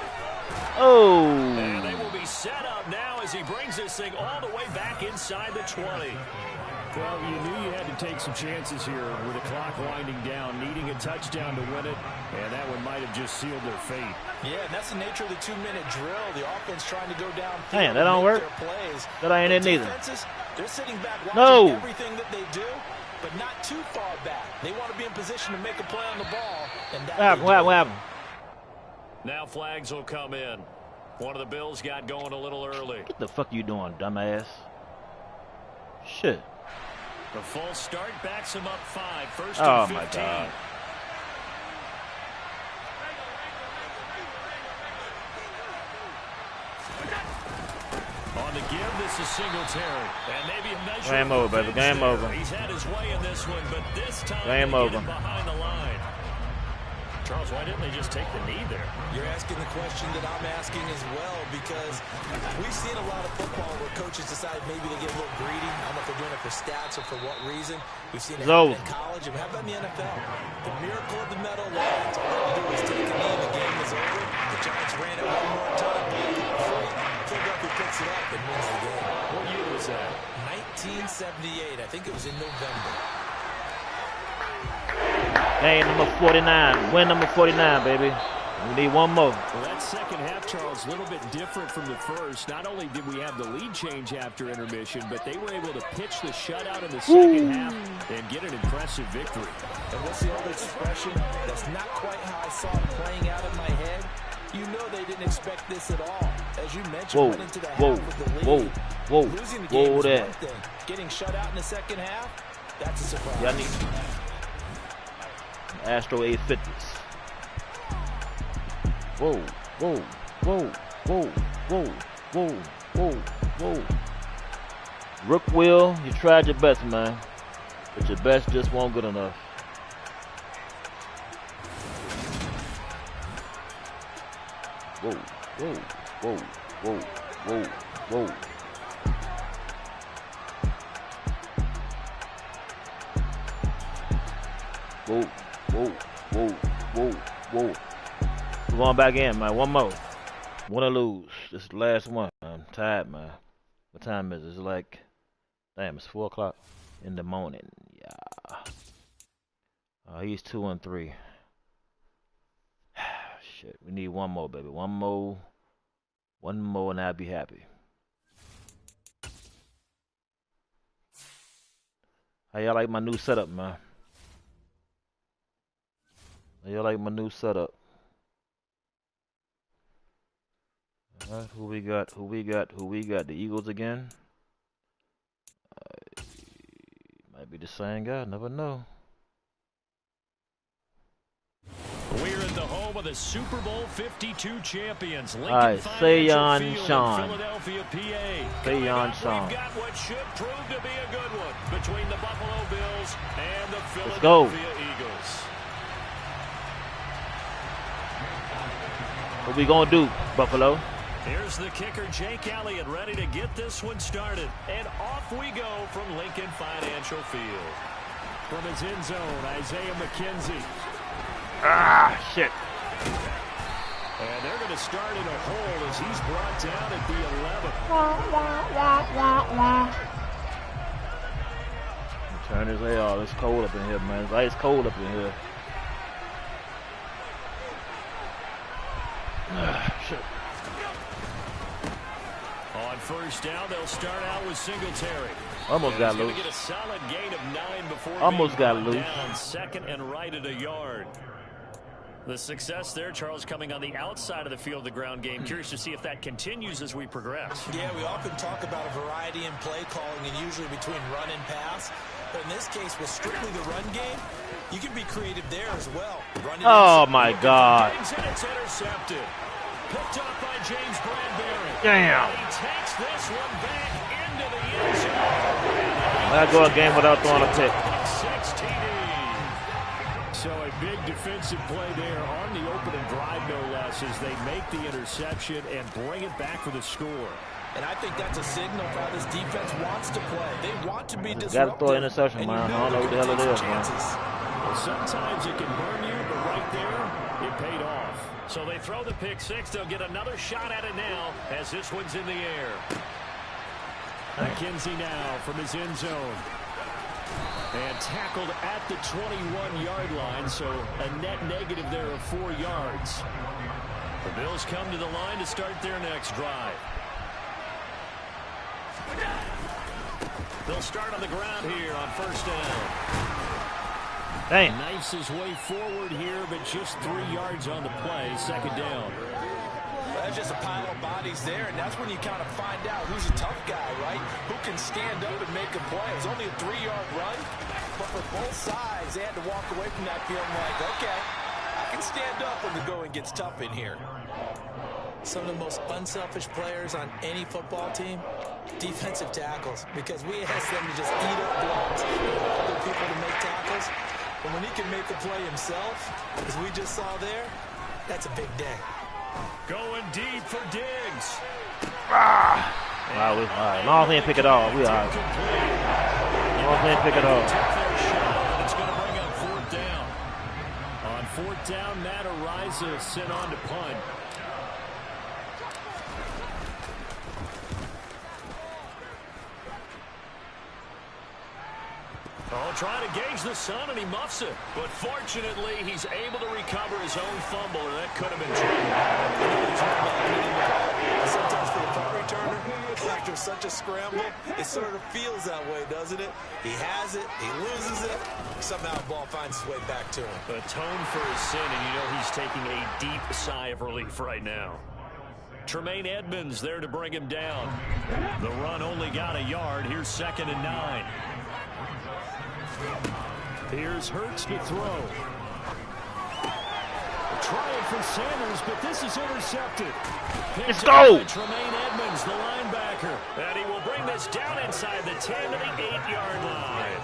Oh. And they will be set up now as he brings this thing all the way back inside the 20. Well, you knew you had to take some chances here with the clock winding down, needing a touchdown to win it, and that one might have just sealed their fate. Yeah, and that's the nature of the 2-minute drill. The offense trying to go down. Damn, that don't work. That ain't it neither. They're sitting back watching No. everything that they do, but not too far back. They want to be in position to make a play on the ball. And that What happened? Now flags will come in. One of the Bills got going a little early. What the fuck you doing, dumbass? Shit. The full start backs him up 5. First Oh and 15. my God. On the give, this is Singletary. And maybe a measure Game over, baby. Game there. over. He's had his way in this one, but this time Game they get over. him behind the line. Charles, why didn't they just take the knee there? You're asking the question that I'm asking as well, because we've seen a lot of football where coaches decide maybe they get a little greedy. I don't know if they're doing it for stats or for what reason. We've seen it happen in college, and how about in the NFL? The miracle of the metal lines. All they do is take a knee and the game is over. The Giants ran it one more time. Philadelphia picks it up and wins the game. What year was that? 1978. I think it was in November. Game number 49. Win number 49, baby. We need one more. Well, that second half, Charles, a little bit different from the first. Not only did we have the lead change after intermission, but they were able to pitch the shutout in the second half and get an impressive victory. And what's the old expression? That's not quite how I saw it playing out in my head. You know they didn't expect this at all. As you mentioned, went into the half with the lead. Losing the game is one thing. Getting shut out in the second half, that's a surprise. Y'all need Astro 850s. Whoa, whoa, whoa, whoa, whoa, whoa, whoa, whoa. Rook Will, you tried your best, man. But your best just won't good enough. Whoa, whoa, whoa, whoa, whoa, whoa. Whoa, whoa, whoa, whoa, whoa. We're going back in, man. One more. Win or lose. This is the last one. I'm tired, man. What time is it? It's like, damn, it's 4 o'clock in the morning. Yeah. He's 2 and 3. Shit, we need one more, baby. One more, and I'll be happy. How y'all like my new setup, man? How y'all like my new setup? Alright, who we got? Who we got? Who we got? The Eagles again? Might be the same guy. Never know. We're at the home of the Super Bowl 52 champions, Lincoln Alright, Financial Field in Sean. Philadelphia, PA. Sean. We've got what should prove to be a good one between the Buffalo Bills and the Let's go. Philadelphia Eagles. What we gonna do, Buffalo? Here's the kicker, Jake Elliott, ready to get this one started. And off we go from Lincoln Financial Field. From his end zone, Isaiah McKenzie. Ah, shit. And they're going to start in a hole as he's brought down at the 11. Turn his head off. It's cold up in here, man. It's ice cold up in here. Ah, shit. On first down, they'll start out with Singletary. Almost got loose. Get a solid gain of 9 before Almost being got loose. down second and right at a yard. The success there, Charles, coming on the outside of the field of the ground game. Curious to see if that continues as we progress. Yeah, we often talk about a variety in play calling and usually between run and pass. But in this case, with strictly the run game, you can be creative there as well. Oh, my God. And it's intercepted. Picked up by James Bradbury. Damn. He takes this one back into the end zone. I'll go a game without throwing a pick. 6 TD. So a big defensive play there on the opening drive, no less, as they make the interception and bring it back for the score. And I think that's a signal for how this defense wants to play. They want to be disruptive. Got to throw an interception, man. I don't know what the hell it is, man. Well, sometimes it can burn you, but right there, it paid off. So they throw the pick six. They'll get another shot at it now as this one's in the air. McKenzie now from his end zone. And tackled at the 21-yard line, so a net negative there of 4 yards. The Bills come to the line to start their next drive. They'll start on the ground here on first down. Dang. Knifes his way forward here, but just 3 yards on the play. Second down. That's just a pile of bodies there, and that's when you kind of find out who's a tough guy, right? Who can stand up and make a play. It was only a 3-yard run, but for both sides, they had to walk away from that feeling like, okay, I can stand up when the going gets tough in here. Some of the most unselfish players on any football team, defensive tackles, because we ask them to just eat up blocks, other people to make tackles. But when he can make the play himself, as we just saw there, that's a big day. Going deep for Diggs. Wow, we all right. Long thing pick it off. We all right. Long thing pick it off. It's going to bring up fourth down. On fourth down, Matt Ariza sent on to punt. Oh, trying to gauge the sun, and he muffs it. But fortunately, he's able to recover his own fumble, or that could have been trouble. Sometimes for the punt returner, after such a scramble, it sort of feels that way, doesn't it? He has it, he loses it, somehow the ball finds its way back to him. Atone for his sin, and you know he's taking a deep sigh of relief right now. Tremaine Edmonds there to bring him down. The run only got a yard. Here's 2nd and 9. Here's Hurts to throw. Trying for Sanders, but this is intercepted. Let's go! Tremaine Edmonds, the linebacker. And he will bring this down inside the 10 to the 8-yard line.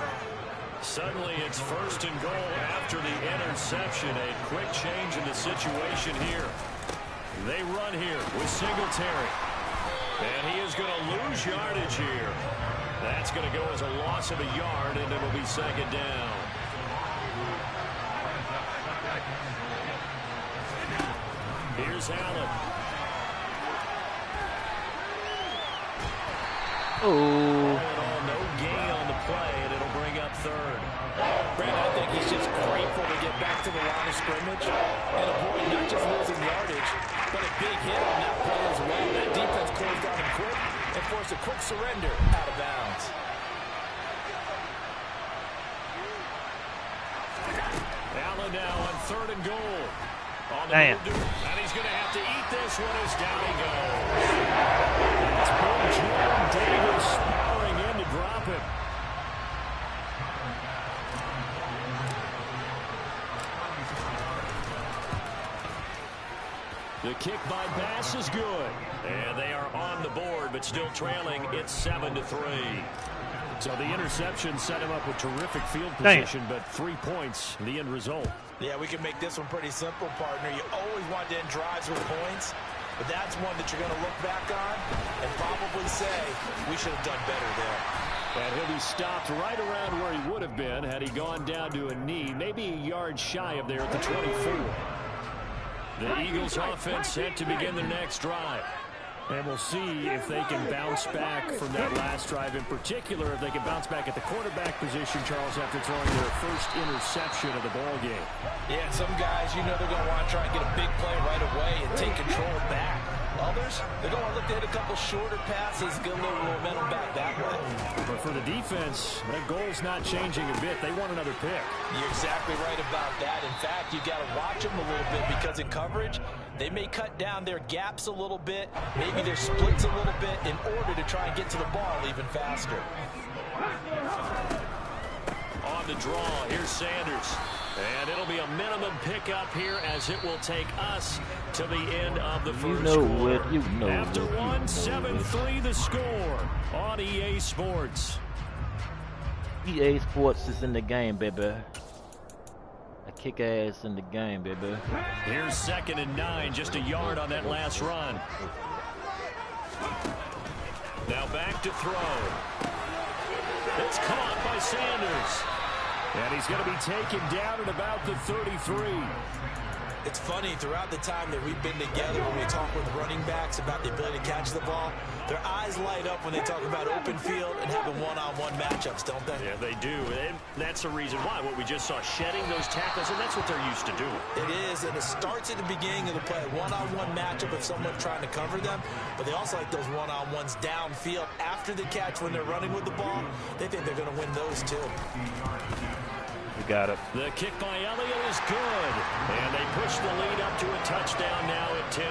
Suddenly it's 1st and goal after the interception. A quick change in the situation here. They run here with Singletary. And he is going to lose yardage here. That's going to go as a loss of a yard, and it'll be 2nd down. Here's Allen. Oh. No gain on the play, and it'll bring up 3rd. Brandon, I think he's just grateful to get back to the line of scrimmage and avoid not just losing yardage, but a big hit on that play as well. That defense closed on him quick and forced a quick surrender out of bounds. Allen now on 3rd and goal. On the Damn. move, and he's going to have to eat this one as down he goes. It's Bill Jordan Davis spiraling in to drop it. The kick by Bass is good. And they are on the board, but still trailing. It's 7-3. So the interception set him up with terrific field position, but 3 points, the end result. Yeah, we can make this one pretty simple, partner. You always want to end drives with points, but that's one that you're going to look back on and probably say, we should have done better there. And he'll be stopped right around where he would have been had he gone down to a knee, maybe a yard shy of there at the 24. The Eagles offense set to begin their next drive. And we'll see if they can bounce back from that last drive. In particular, if they can bounce back at the quarterback position, Charles, after throwing their first interception of the ball game. Yeah, some guys, you know they're going to want to try and get a big play right away and take control back. Others, coverage. They're going to look to hit a couple shorter passes, get a little momentum back that way. But for the defense, that goal's not changing a bit. They want another pick. You're exactly right about that. In fact, you got to watch them a little bit because in coverage, they may cut down their gaps a little bit, maybe their splits a little bit in order to try and get to the ball even faster. On the draw, here's Sanders. And it'll be a minimum pickup here as it will take us to the end of the first quarter. After one, 7-3 the score on EA Sports. EA Sports is in the game, baby. I kick ass in the game, baby. Here's 2nd and 9, just a yard on that last run. Now back to throw. It's caught by Sanders. And he's going to be taken down at about the 33. It's funny, throughout the time that we've been together, when we talk with running backs about the ability to catch the ball, their eyes light up when they talk about open field and having one-on-one matchups, don't they? Yeah, they do. And that's the reason why. What we just saw, shedding those tackles, and that's what they're used to doing. It is, and it starts at the beginning of the play. One-on-one matchup if someone's trying to cover them, but they also like those one-on-ones downfield after the catch when they're running with the ball. They think they're going to win those, too. We got it. The kick by Elliott is good. And they push the lead up to a touchdown now at 10-3.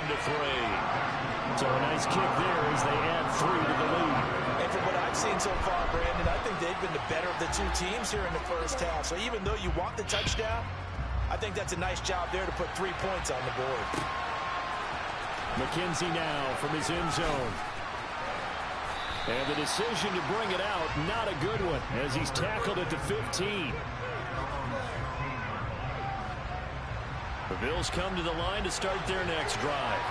So a nice kick there as they add 3 to the lead. And from what I've seen so far, Brandon, I think they've been the better of the two teams here in the first half. So even though you want the touchdown, I think that's a nice job there to put 3 points on the board. McKenzie now from his end zone. And the decision to bring it out, not a good one, as he's tackled at the 15. The Bills come to the line to start their next drive.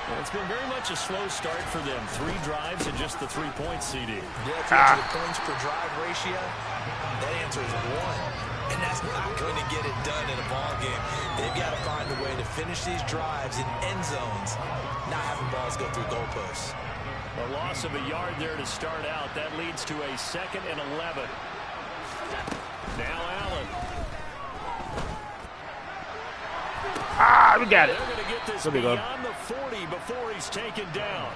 Well, it's been very much a slow start for them. 3 drives and just the 3 points, CD. Yeah, if you look at the points per drive ratio, that answer is 1. And that's not going to get it done in a ball game. They've got to find a way to finish these drives in end zones, not having balls go through goalposts. A loss of a yard there to start out. That leads to a 2nd and 11. Now Allen. We got it. They're going to get this beyond the 40 before he's taken down.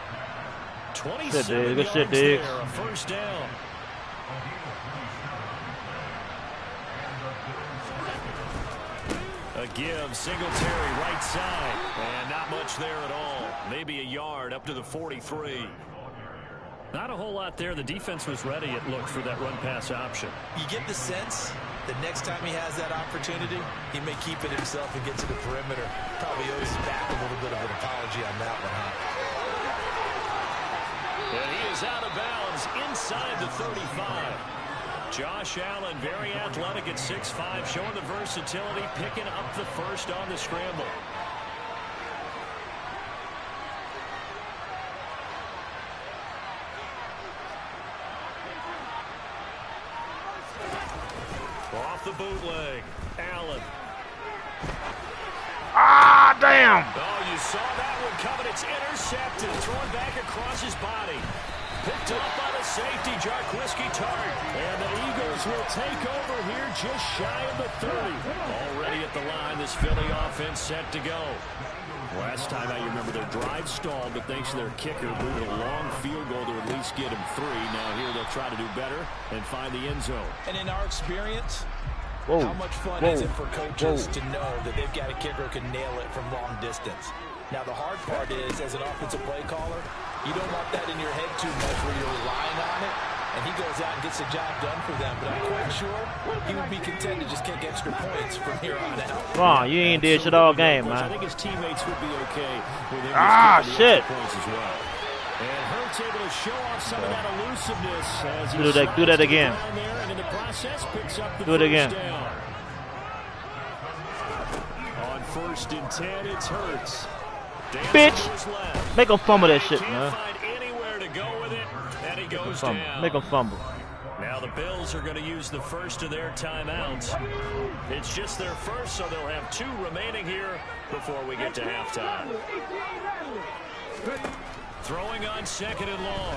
27 yards there, a first down. A give, Singletary right side. And not much there at all. Maybe a yard up to the 43. Not a whole lot there. The defense was ready, it looked, for that run-pass option. You get the sense that next time he has that opportunity, he may keep it himself and get to the perimeter. Probably owes his back a little bit of an apology on that one, huh? And he is out of bounds inside the 35. Josh Allen, very athletic at 6'5", showing the versatility, picking up the first on the scramble. Off the bootleg, Allen. Damn! Oh, you saw that one coming. It's intercepted, thrown back across his body. Picked up by the safety, Jarquiski Tart. And the Eagles will take over here just shy of the 30. Already at the line, this Philly offense set to go. Last time I remember their drive stalled, but thanks to their kicker moving a long field goal to at least get him 3. Now here they'll try to do better and find the end zone. And in our experience, how much fun is it for coaches to know that they've got a kicker who can nail it from long distance? Now, the hard part is, as an offensive play caller, you don't want that in your head too much where you're relying on it, and he goes out and gets the job done for them. But I'm quite sure he would be content to just kick extra points from here on out. Come on, you ain't did shit all game, man. I think his teammates would be okay with him shit. points as well. And Hurts able to show off some of that elusiveness as he do that again. There, and in the process picks up the do it again. Down. On 1st and 10, it's Hurts. Bitch! Make him fumble that shit, man. Find anywhere to go with it, and he goes down. Make him fumble. Now the Bills are going to use the first of their timeouts. It's just their first, so they'll have 2 remaining here before we get to halftime. Throwing on 2nd and long.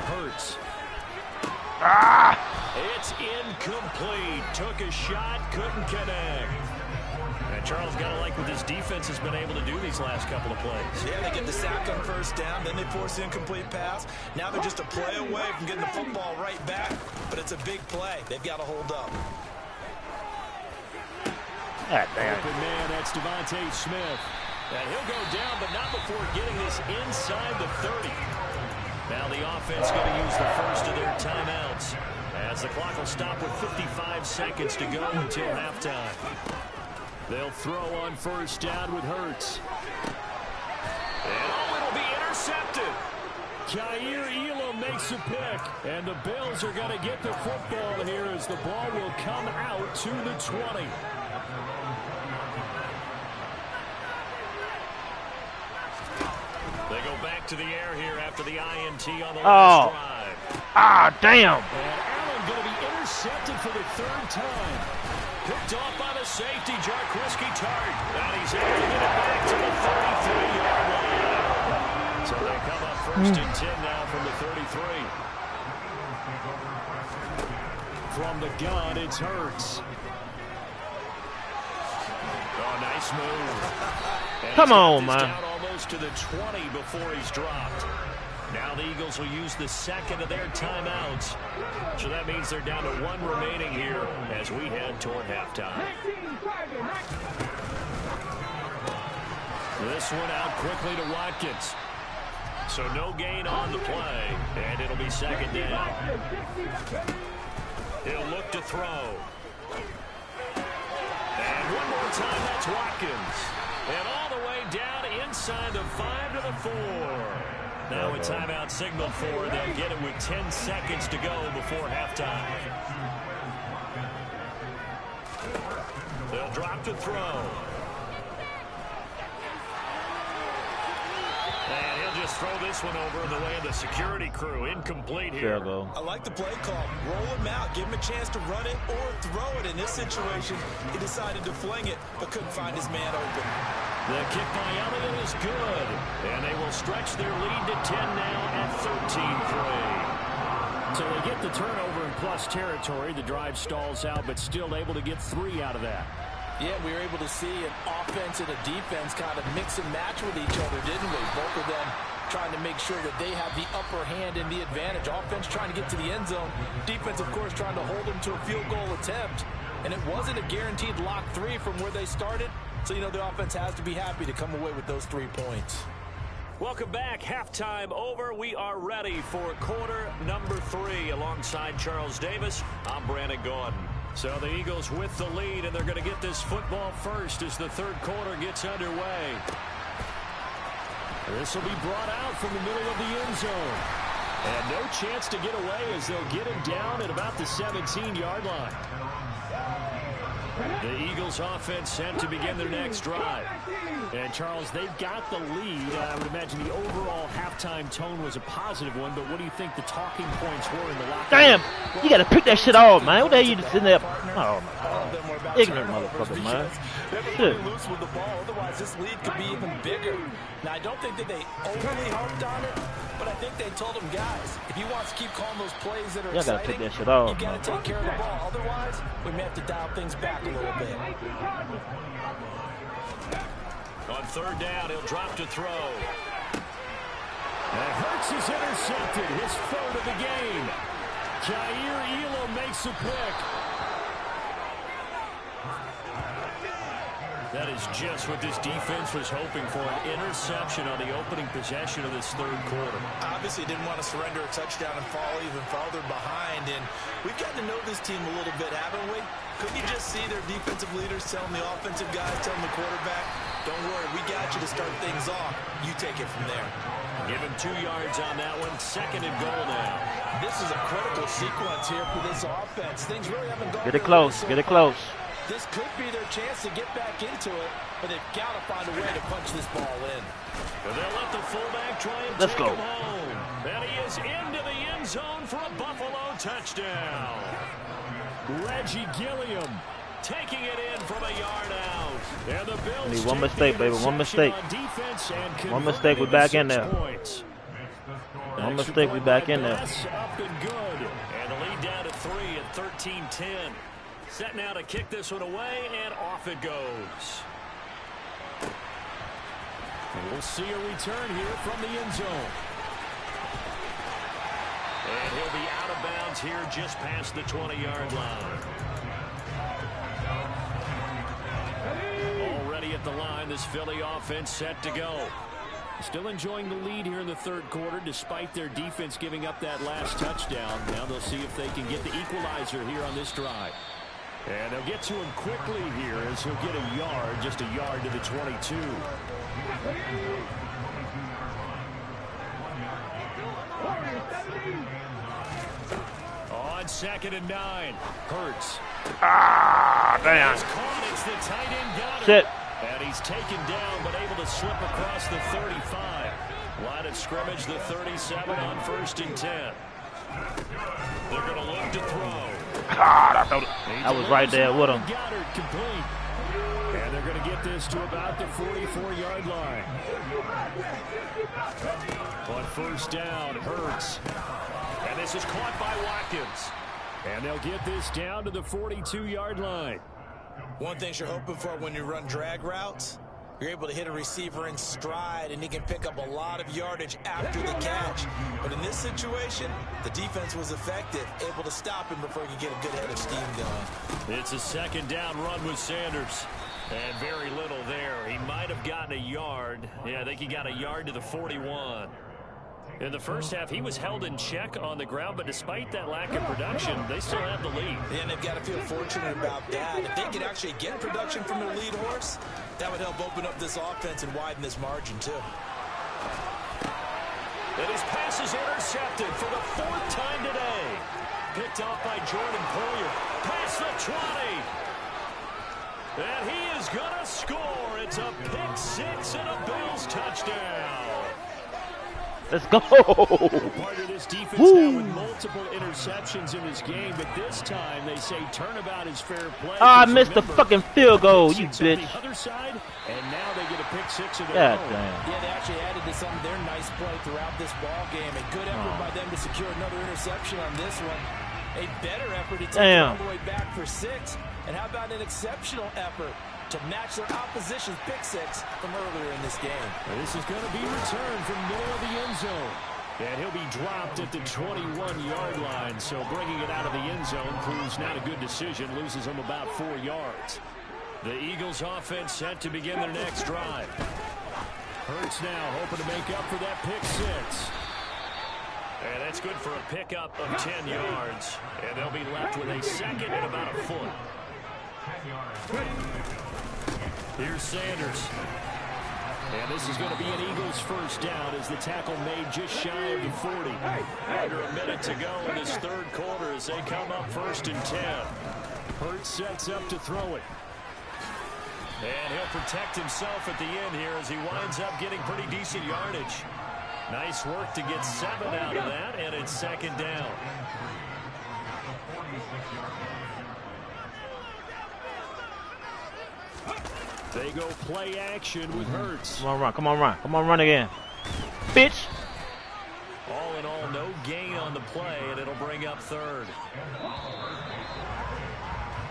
Hurts. It's incomplete. Took a shot, couldn't connect. And Charles got to like what this defense has been able to do these last couple of plays. Yeah, they get the sack on first down, then they force the incomplete pass. Now they're just a play away from getting the football right back, but it's a big play. They've got to hold up. Open man, that's Devontae Smith. And he'll go down, but not before getting this inside the 30. Now the offense going to use the first of their timeouts, as the clock will stop with 55 seconds to go until halftime. They'll throw on first down with Hurts. And it'll be intercepted. Jair Elam makes a pick, and the Bills are going to get the football here as the ball will come out to the 20. They go back to the air here after the INT on the last drive. Ah, damn. And Allen going to be intercepted for the third time. Picked off by the safety, Jarquiski Tart. And he's able to get it back to the 33-yard line. So they come up first and 10 now from the 33. From the gun, it's Hurts. Oh, nice move. Come on, man. Down almost to the 20 before he's dropped. Now the Eagles will use the second of their timeouts. So that means they're down to one remaining here as we head toward halftime. This one out quickly to Watkins. So no gain on the play, and it'll be second down. He'll look to throw. And one more time, that's Watkins. And all the way down inside the 5 to the 4. Now a timeout signal for, they'll get it with 10 seconds to go before halftime. They'll drop to throw. And he'll just throw this one over in the way of the security crew. Incomplete here. I like the play call. Roll him out. Give him a chance to run it or throw it. In this situation, he decided to fling it, but couldn't find his man open. The kick by Elliott is good. And they will stretch their lead to 10 now at 13-3. So they get the turnover in plus territory. The drive stalls out, but still able to get 3 out of that. Yeah, we were able to see an offense and a defense kind of mix and match with each other, didn't we? Both of them trying to make sure that they have the upper hand and the advantage. Offense trying to get to the end zone. Defense, of course, trying to hold them to a field goal attempt. And it wasn't a guaranteed lock 3 from where they started. So, you know, the offense has to be happy to come away with those 3 points. Welcome back. Halftime over. We are ready for quarter number 3. Alongside Charles Davis, I'm Brandon Gordon. So the Eagles with the lead, and they're going to get this football first as the third quarter gets underway. This will be brought out from the middle of the end zone. And no chance to get away as they'll get him down at about the 17-yard line. The Eagles offense set to begin their next drive. And, Charles, they've got the lead. I would imagine the overall halftime tone was a positive one, but what do you think the talking points were in the locker room? Damn! You gotta pick that shit off, man. What the hell you just sitting there? Oh, my God. Ignorant motherfucker, man. They're really loose with the ball. Otherwise, this lead could be even bigger. Now, I don't think that they overly harped on it, but I think they told them, guys, if you want to keep calling those plays that are Y'all gotta exciting, pick that shit off, you got to take care of the ball. Otherwise, we may have to dial things back a little bit. On third down, he'll drop to throw. And Hurts is intercepted, his 3rd of the game. Jair Elam makes a pick. That is just what this defense was hoping for, an interception on the opening possession of this third quarter. Obviously didn't want to surrender a touchdown and fall even farther behind, and we've gotten to know this team a little bit, haven't we? Could you just see their defensive leaders telling the offensive guys, telling the quarterback, don't worry, we got you to start things off. You take it from there. Give him 2 yards on that one, 2nd and goal now. This is a critical sequence here for this offense. Things really haven't gone Get it close, get it close. This could be their chance to get back into it, but they've got to find a way to punch this ball in. But they'll let the fullback try and Let's take go. him home. And he is into the end zone for a Buffalo touchdown. Reggie Gilliam taking it in from a yard out. And the Bills Need one mistake, baby, one mistake. One mistake, we back in there. One mistake, we back in there. Up and good. And the lead down to 3 at 13-10. Set now to kick this one away, and off it goes. And we'll see a return here from the end zone. And he'll be out of bounds here just past the 20-yard line. Already at the line, this Philly offense set to go. Still enjoying the lead here in the third quarter, despite their defense giving up that last touchdown. Now they'll see if they can get the equalizer here on this drive. And they'll get to him quickly here as he'll get a yard, just a yard to the 22. On 2nd and 9, Hurts. Ah, damn. It's caught. It's the tight end got Shit. it. And he's taken down, but able to slip across the 35. Line of scrimmage, the 37 on 1st and 10. They're going to look to throw. God, I was right there with him. Goddard complete. And they're going to get this to about the 44-yard line. On 1st down, Hurts. And this is caught by Watkins. And they'll get this down to the 42-yard line. One thing you're hoping for when you run drag routes, you're able to hit a receiver in stride, and he can pick up a lot of yardage after the catch. But in this situation, the defense was effective, able to stop him before he could get a good head of steam going. It's a 2nd down run with Sanders. And very little there. He might have gotten a yard. Yeah, I think he got a yard to the 41. In the first half, he was held in check on the ground, but despite that lack of production, they still have the lead. And they've got to feel fortunate about that. If they could actually get production from their lead horse, that would help open up this offense and widen this margin, too. And his pass is intercepted for the 4th time today. Picked off by Jordan Poyer. Past the 20. And he is going to score. It's a pick 6 and a Bills touchdown. Let's go. Part of this defense now with multiple interceptions in this game, but this time they say turnabout is fair play. I missed the fucking field goal, you bitch. The other side, and now they get a pick 6 of their God own. damn. Yeah, they actually added to some of their nice play throughout this ball game. A good effort by them to secure another interception on this one. A better effort to take it all the way back for 6. And how about an exceptional effort to match their opposition's pick 6 from earlier in this game. This is going to be returned from middle of the end zone. And he'll be dropped at the 21-yard line. So bringing it out of the end zone proves not a good decision. Loses him about 4 yards. The Eagles offense set to begin their next drive. Hurts now hoping to make up for that pick 6. And that's good for a pickup of 10 yards. And they'll be left with a 2nd and about a foot. Here's Sanders. And this is going to be an Eagles 1st down as the tackle made just shy of the 40. Under a minute to go in this 3rd quarter as they come up 1st and 10. Hurts sets up to throw it. And he'll protect himself at the end here as he winds up getting pretty decent yardage. Nice work to get 7 out of that, and it's 2nd down. They go play action with Hurts. Come on, run. Come on, run. Come on, run again. Bitch. All in all, no gain on the play, and it'll bring up 3rd.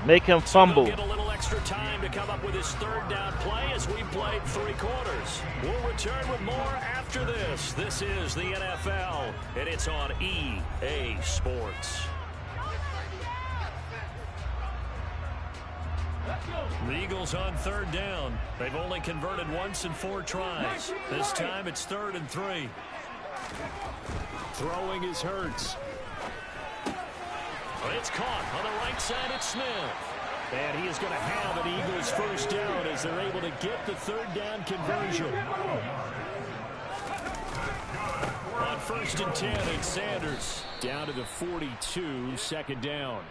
Make him fumble. He'll get a little extra time to come up with his 3rd down play as we played 3 quarters. We'll return with more after this. This is the NFL, and it's on EA Sports. The Eagles on 3rd down. They've only converted once in 4 tries. This time it's 3rd and 3. Throwing is Hurts. It's caught on the right side. It's Smith. And he is going to have an Eagles 1st down as they're able to get the 3rd down conversion. On 1st and 10, it's Sanders. Down to the 42, 2nd down.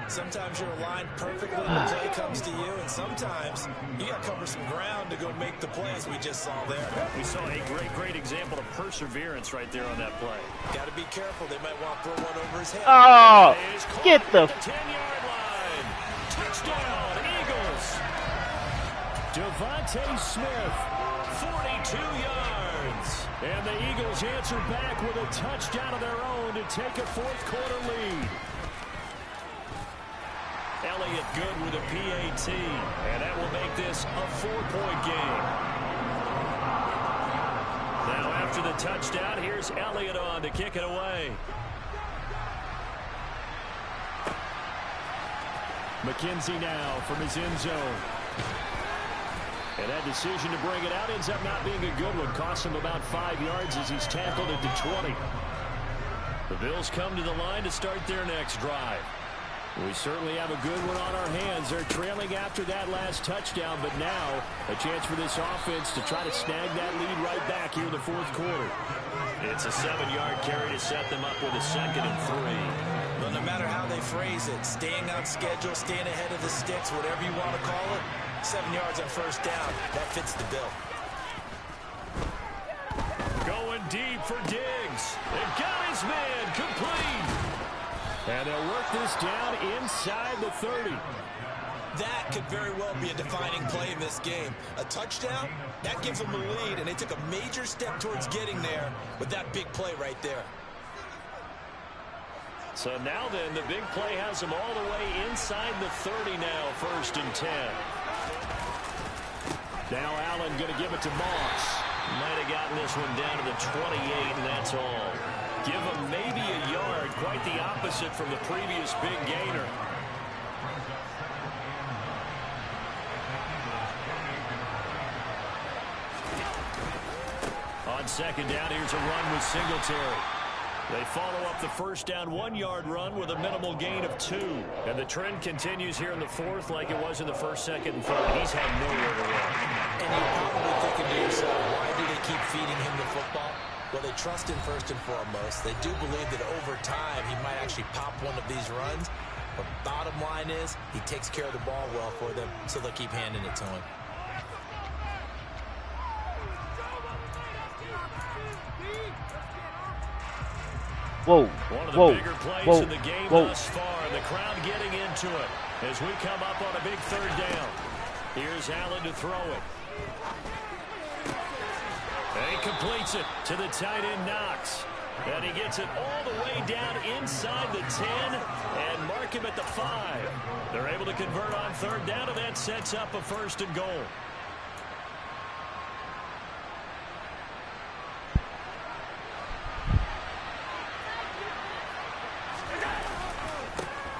Sometimes you're aligned perfectly when the play comes to you, and sometimes you got to cover some ground to go make the plays we just saw there. We saw a great example of perseverance right there on that play. Got to be careful. They might want to throw one over his head. Oh, get the 10-yard line. Touchdown, Eagles. Devontae Smith, 42 yards. And the Eagles answer back with a touchdown of their own to take a 4th quarter lead. Elliott good with a PAT. And that will make this a 4-point game. Now after the touchdown, here's Elliott on to kick it away. McKenzie now from his end zone. And that decision to bring it out ends up not being a good one. Costs him about 5 yards as he's tackled at the 20. The Bills come to the line to start their next drive. We certainly have a good one on our hands. They're trailing after that last touchdown, but now a chance for this offense to try to snag that lead right back here in the fourth quarter. It's a 7-yard carry to set them up with a 2nd and 3. Well, no matter how they phrase it, staying on schedule, staying ahead of the sticks, whatever you want to call it, 7 yards on first down, that fits the bill. Going deep for Diggs. They've got his man complete. And they'll work this down inside the 30. That could very well be a defining play in this game. A touchdown, that gives them a lead, and they took a major step towards getting there with that big play right there. So now then, the big play has them all the way inside the 30 now, 1st and 10. Now Allen going to give it to Moss. Might have gotten this one down to the 28, and that's all. Give him maybe a yard, quite the opposite from the previous big gainer. On 2nd down, here's a run with Singletary. They follow up the first down 1-yard run with a minimal gain of 2. And the trend continues here in the 4th like it was in the 1st, 2nd, and 3rd. He's had nowhere to run. And you're probably thinking to yourself, why do they keep feeding him the football? Well, they trust him first and foremost. They do believe that over time he might actually pop one of these runs. But bottom line is, he takes care of the ball well for them, so they'll keep handing it to him. One of the bigger plays in the game thus far. The crowd getting into it as we come up on a big 3rd down. Here's Allen to throw it. And he completes it to the tight end Knox. And he gets it all the way down inside the 10 and mark him at the 5. They're able to convert on 3rd down, and that sets up a 1st and goal.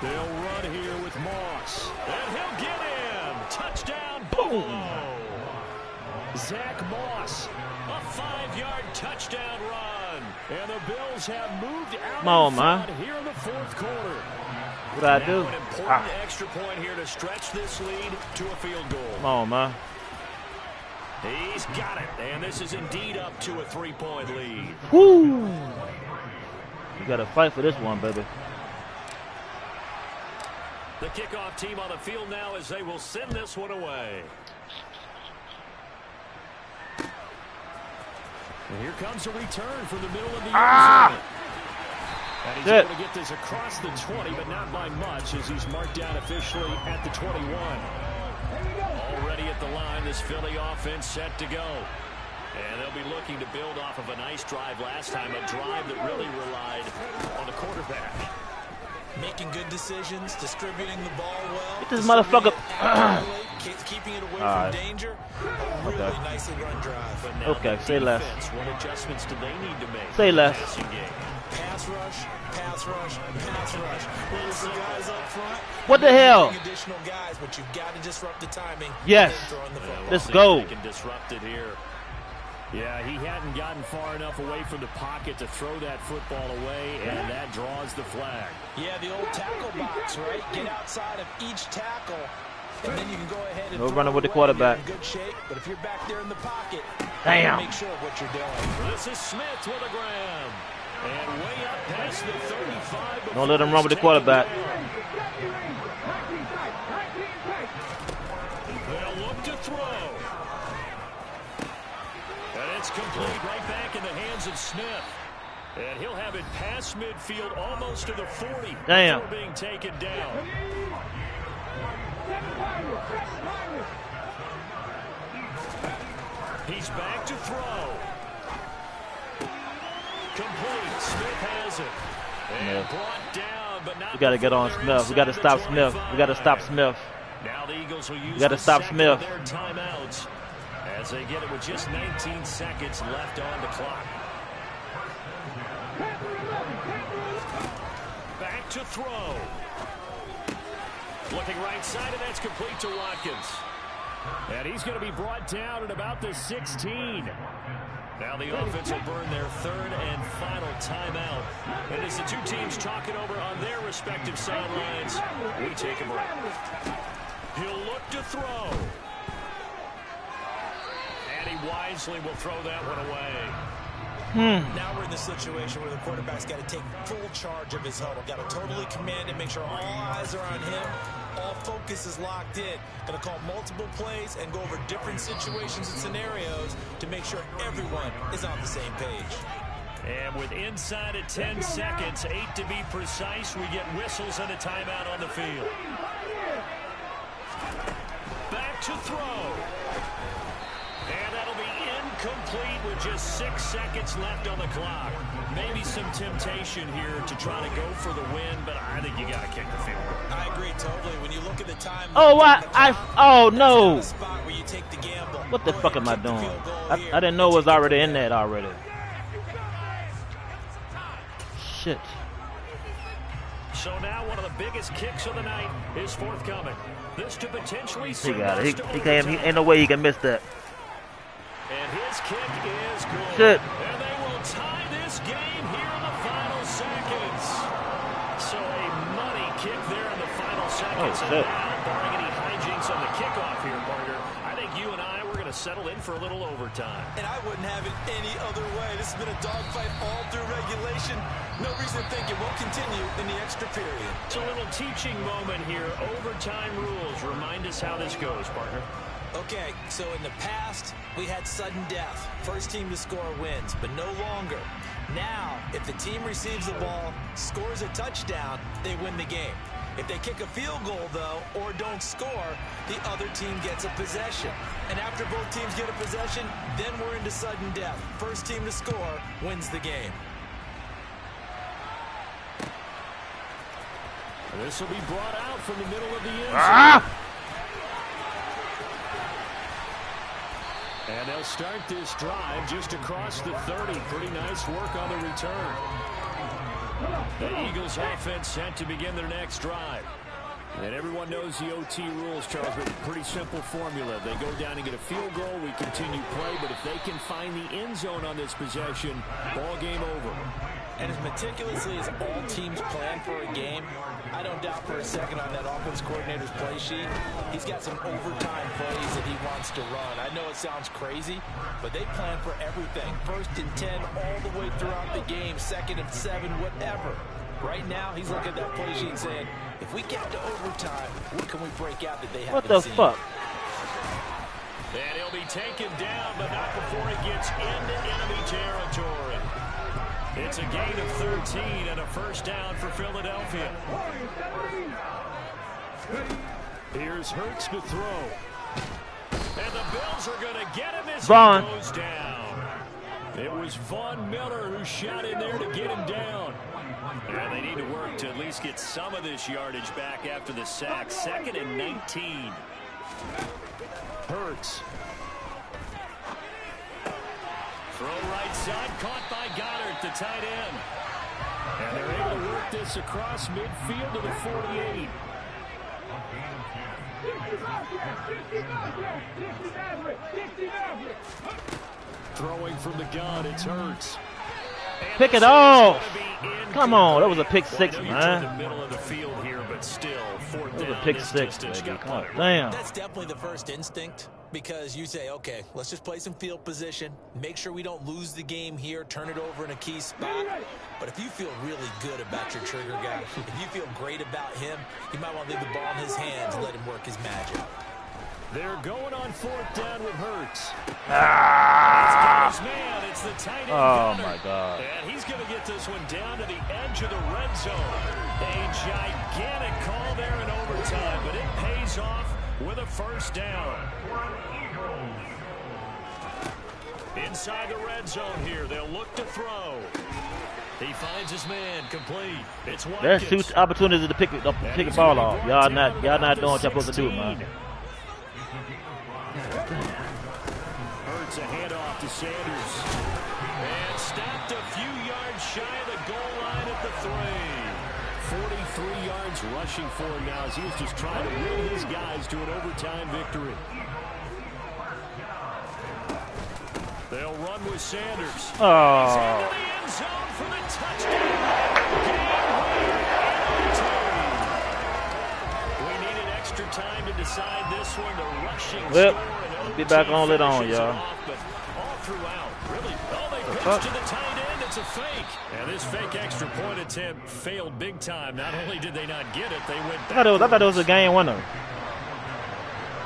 They'll run here with Moss. And he'll get him. Touchdown, Buffalo. Zach Moss. A 5-yard touchdown run. And the Bills have moved out in front here in the 4th quarter. What I do? An important extra point here to stretch this lead to a field goal. Come on, man. He's got it. And this is indeed up to a 3-point lead. Woo! You got to fight for this one, baby. The kickoff team on the field now as they will send this one away. And here comes a return from the middle of the end zone. And he's able to get this across the 20, but not by much as he's marked down officially at the 21. Already at the line, this Philly offense set to go. And they'll be looking to build off of a nice drive last time, a drive that really relied on the quarterback. Making good decisions, distributing the ball well. Get this motherfucker. Keeping it away from danger. A really nicely run drive. Okay, say less. What adjustments do they need to make? Say less. Pass rush, pass rush, pass rush. There's some guys up front. What the hell? Additional guys, but you've got to disrupt the timing. Yes. Let's go. They can disrupt it here. Yeah, he hadn't gotten far enough away from the pocket to throw that football away, and that draws the flag. Yeah, the old tackle box, right? Get outside of each tackle, and then you can go ahead and no running with the quarterback. You're in good shape, but if you're back there in the pocket, damn. Make sure of what you're doing. This is Smith with a grab, and way up past the 35. Don't let him run with the quarterback. They'll look to throw. And it's complete right back in the hands of Smith. And he'll have it past midfield almost to the 40. Damn. Before being taken down. He's back to throw. Complete. Smith has it. And brought down but not. We got to get on Smith. We got to stop Smith. We got to stop Smith. Now the Eagles will use We got to stop Smith. their timeouts as they get it with just 19 seconds left on the clock. Back to throw. Looking right side, and that's complete to Watkins. And he's going to be brought down at about the 16. Now the offense will burn their third and final timeout. And as the two teams talk it over on their respective sidelines, we take a break. He'll look to throw. And he wisely will throw that one away. Now we're in the situation where the quarterback's got to take full charge of his huddle. Got to totally command it, make sure all eyes are on him. All focus is locked in. Going to call multiple plays and go over different situations and scenarios to make sure everyone is on the same page. And with inside of 10 seconds, 8 to be precise, we get whistles and a timeout on the field. Back to throw. And that'll be incomplete with just 6 seconds left on the clock. Maybe some temptation here to try to go for the win, but I think you got to kick the field goal. I agree totally. When you look at the time. Oh, what? Oh, no. Spot where you take the gamble. What the fuck am I doing? I didn't know it was already in that already. Shit. So now one of the biggest kicks of the night is forthcoming. This to potentially He got it. He can't. Ain't no way he can miss that. And his kick is good. Shit. And they will tie this game here in the final seconds. So a money kick there in the final seconds. Oh, and shit. now, barring any hijinks on the kickoff here, partner, I think you and I were going to settle in for a little overtime. And I wouldn't have it any other way. This has been a dogfight all through regulation. No reason to think it won't continue in the extra period. It's a little teaching moment here. Overtime rules. Remind us how this goes, partner. Okay, so in the past, we had sudden death. First team to score wins, but no longer. Now, if the team receives the ball, scores a touchdown, they win the game. If they kick a field goal, though, or don't score, the other team gets a possession. And after both teams get a possession, then we're into sudden death. First team to score wins the game. This will be brought out from the middle of the end zone. And they'll start this drive just across the 30. Pretty nice work on the return. The Eagles offense set to begin their next drive. And everyone knows the OT rules, Charles, but pretty simple formula. They go down and get a field goal, we continue play, but if they can find the end zone on this possession, ball game over. And as meticulously as all teams plan for a game, I don't doubt for a second on that offense coordinator's play sheet, he's got some overtime plays that he wants to run. I know it sounds crazy, but they plan for everything. 1st and 10 all the way throughout the game, 2nd and 7, whatever. Right now, he's looking at that play sheet saying, if we get to overtime, what can we break out that they haven't What the seen? fuck? And he'll be taken down, but not before he gets into enemy territory. It's a gain of 13 and a first down for Philadelphia. Here's Hurts to throw. And the Bills are going to get him as Vaughn. he goes down. It was Von Miller who shot in there to get him down. Yeah, they need to work to at least get some of this yardage back after the sack. 2nd and 19. Hurts. Throw right side, caught by Goddard, the tight end. And they're able to work this across midfield to the 48. Throwing from the gun, it's Hurts. Pick it off. Come on, that was a pick six, The man. middle of the field here, but still, 4th That was down. a pick This six, distance baby. got God plenty. damn. That's definitely the first instinct, because you say, okay, let's just play some field position, make sure we don't lose the game here, turn it over in a key spot. But if you feel really good about your trigger guy, if you feel great about him, you might want to leave the ball in his hands and let him work his magic. They're going on 4th down with Hurts. It's man, it's the tight end. Oh Goddard. my God. And he's going to get this one down to the edge of the red zone. A gigantic call there in overtime, but it pays off with a first down. Inside the red zone here, they'll look to throw. He finds his man complete. It's There's 2 opportunities to pick the ball off. Y'all not doing what y'all supposed to do, man. Hurts a handoff to Sanders. And stopped a few yards shy of the goal line at the 3. 43 yards rushing for him now as he was just trying to will his guys to an overtime victory. They'll run with Sanders. Oh. He's into the end zone for the touchdown. We needed extra time to decide this one. The rushing score. Be back on it on, y'all. But all throughout, really, they pitched to the tight end. It's a fake. And this fake extra point attempt failed big time. Not only did they not get it, they went back. I thought it was a game winner.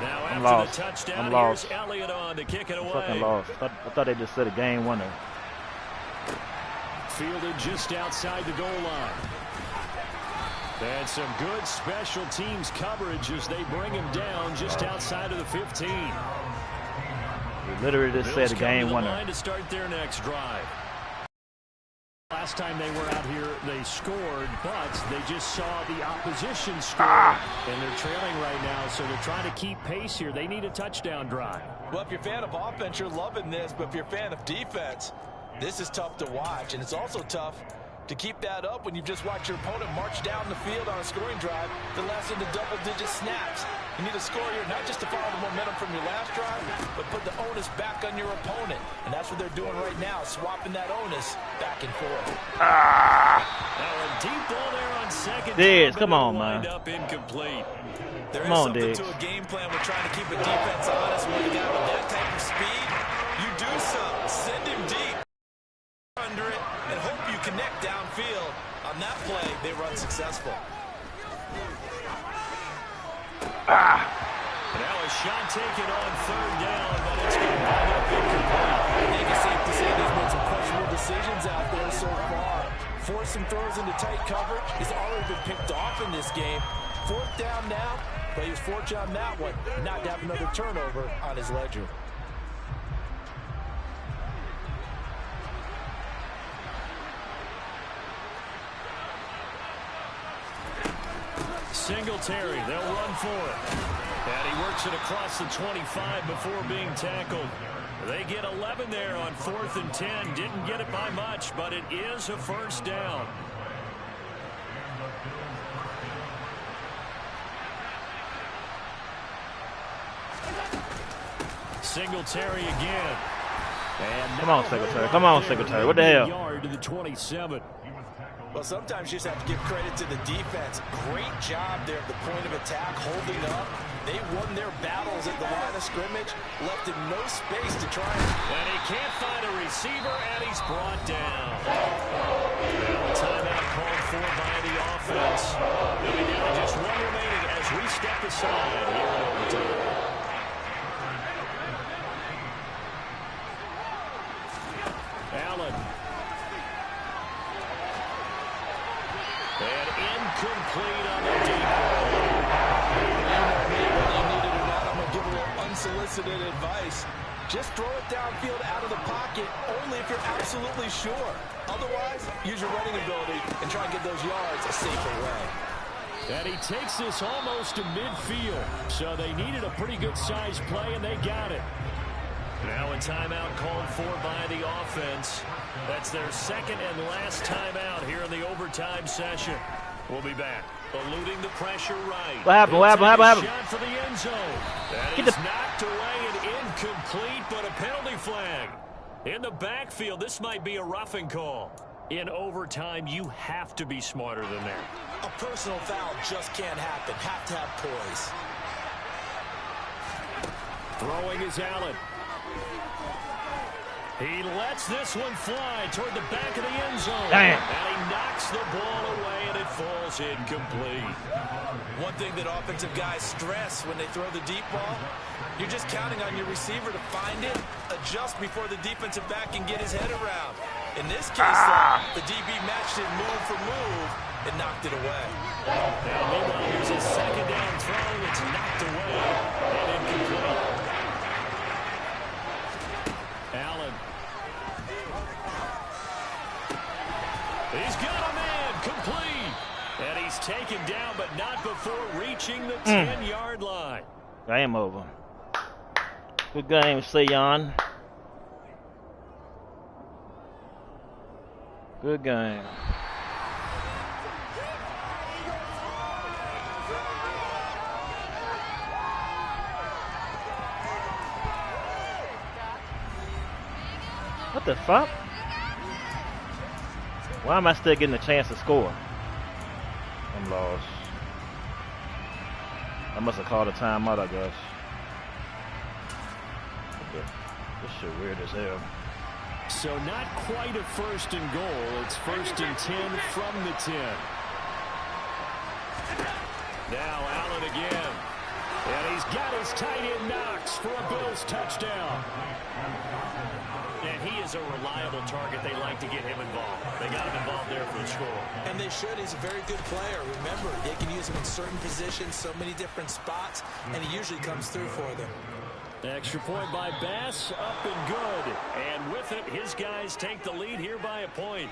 Now I'm after lost. the touchdown, I'm lost. here's Elliott on to kick it away. Fucking lost. I thought they just said a game winner. Fielded just outside the goal line. And some good special teams coverage as they bring him down just outside of the 15. We literally just said a game winner. Line to start their next drive. Last time they were out here, they scored, but they just saw the opposition score, and they're trailing right now, so they're trying to keep pace here. They need a touchdown drive. Well, if you're a fan of offense, you're loving this, but if you're a fan of defense, this is tough to watch, and it's also tough to keep that up when you've just watched your opponent march down the field on a scoring drive that lasts into double-digit snaps. You need to score here, not just to follow the momentum from your last drive, but put the onus back on your opponent. And that's what they're doing right now, swapping that onus back and forth. Now a deep ball there on second. Diggs, come on, man. Up incomplete. There Come is on, something Diggs. to a game plan with trying to keep a defense honest when you got with that type of speed. You do something, send him deep under it, and hope you connect downfield. On that play, they run successful. Now a shot taken on third down, but it's going to wind up incomplete. I think it's safe to say there's been some questionable decisions out there so far. Forcing throws into tight coverage has already been picked off in this game. 4th down now, but he was fortunate on that one not to have another turnover on his ledger. Singletary, they'll run for it. And he works it across the 25 before being tackled. They get 11 there on 4th and 10. Didn't get it by much, but it is a first down. Singletary again. And Come on, Singletary. Come on, Singletary. What the hell? Yard to the 27. Well, sometimes you just have to give credit to the defense. Great job there at the point of attack, holding up. They won their battles at the line of scrimmage, left in no space to try And he can't find a receiver, and he's brought down. Now a timeout called for by the offense. They'll be down to just one remaining as we step aside here in overtime. Allen. And incomplete on the deep ball. Whether you need it or not, I'm going to give a little unsolicited advice. Just throw it downfield out of the pocket, only if you're absolutely sure. Otherwise, use your running ability and try and get those yards a safer way. And he takes this almost to midfield. So they needed a pretty good size play, and they got it. Now a timeout called for by the offense. That's their second and last timeout here in the overtime session. We'll be back. Eluding the pressure right. What happened? What happened? What happened? Shot for the end zone. That Get is the... knocked away and incomplete, but a penalty flag. In the backfield, this might be a roughing call. In overtime, you have to be smarter than that. A personal foul just can't happen. Have to have poise. Throwing is Allen. He lets this one fly toward the back of the end zone. Damn. And he knocks the ball away, and it falls incomplete. One thing that offensive guys stress when they throw the deep ball, you're just counting on your receiver to find it, adjust before the defensive back can get his head around. In this case, the DB matched it move for move and knocked it away. Now, meanwhile, there's a second down throw. It's knocked away and incomplete. Allen. He's got a man complete. And he's taken down, but not before reaching the 10-yard line. Game over. Good game, Sayon. Good game. What the fuck? Why am I still getting a chance to score? I'm lost. I must have called a timeout, I guess. This shit weird as hell. So not quite a 1st and goal. It's 1st and 10 from the 10. Now Allen again. And he's got his tight end Knox for a Bills touchdown. And he is a reliable target. They like to get him involved. They got him involved there for the score. And they should. He's a very good player. Remember, they can use him in certain positions, so many different spots, and he usually comes through for them. Extra point by Bass, up and good. And with it, his guys take the lead here by a point.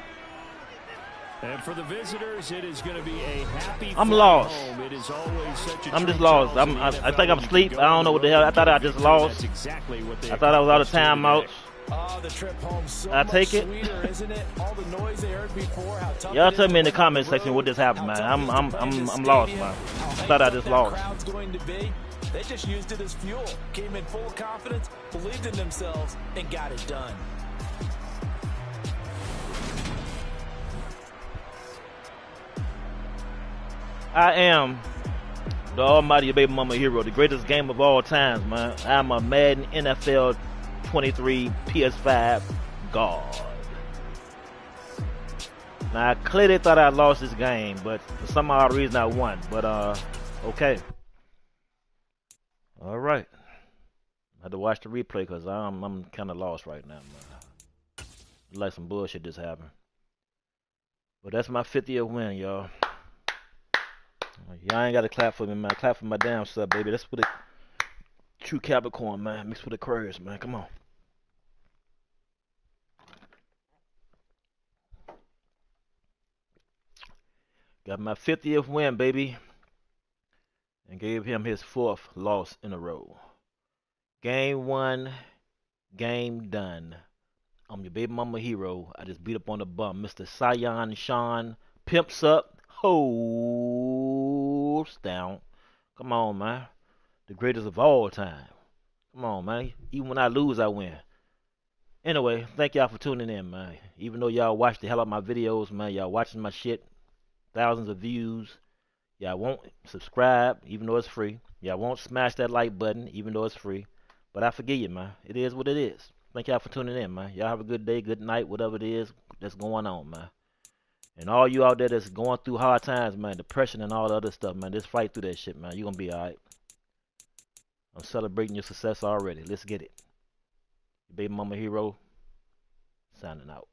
And for the visitors, it is going to be a happy I'm lost. home. It is always such a I'm just lost. I think I'm asleep. I don't know what the hell. I thought I just lost. That's exactly what they I thought I was out of timeouts. Oh, the trip home so I take much it. sweeter, isn't it? All the noise they heard before, how tough Y'all it tell is me in the to comment win on section the what just happened, road, man. how tough I'm it is to play in lost, the man. stadium, I how thought I hyped just up lost. that crowd's going to be. They just used it as fuel, came in full confidence, believed in themselves, and got it done. I am the almighty baby mama hero, the greatest game of all times, man. I'm a Madden NFL 23 PS5 god. Now I clearly thought I lost this game, but for some odd reason I won. But okay. All right. I had to watch the replay because I'm kind of lost right now, man. Like some bullshit just happened. But that's my 50th win, y'all. Y'all ain't got to clap for me, man. Clap for my damn self, baby. That's what a true Capricorn, man. Mixed with Aquarius, man. Come on. Got my 50th win, baby. And gave him his 4th loss in a row. Game 1, game done. I'm your baby mama hero. I just beat up on the bum. Mr. Sion Sean pimps up. Holds down. Come on, man. The greatest of all time. Come on, man. Even when I lose, I win. Anyway, thank y'all for tuning in, man. Even though y'all watch the hell out of my videos, man, y'all watching my shit. Thousands of views. Y'all won't subscribe, even though it's free. Y'all won't smash that like button, even though it's free. But I forgive you, man. It is what it is. Thank y'all for tuning in, man. Y'all have a good day, good night, whatever it is that's going on, man. And all you out there that's going through hard times, man, depression and all the other stuff, man, just fight through that shit, man. You're going to be all right. I'm celebrating your success already. Let's get it. Baby Mama Hero, signing out.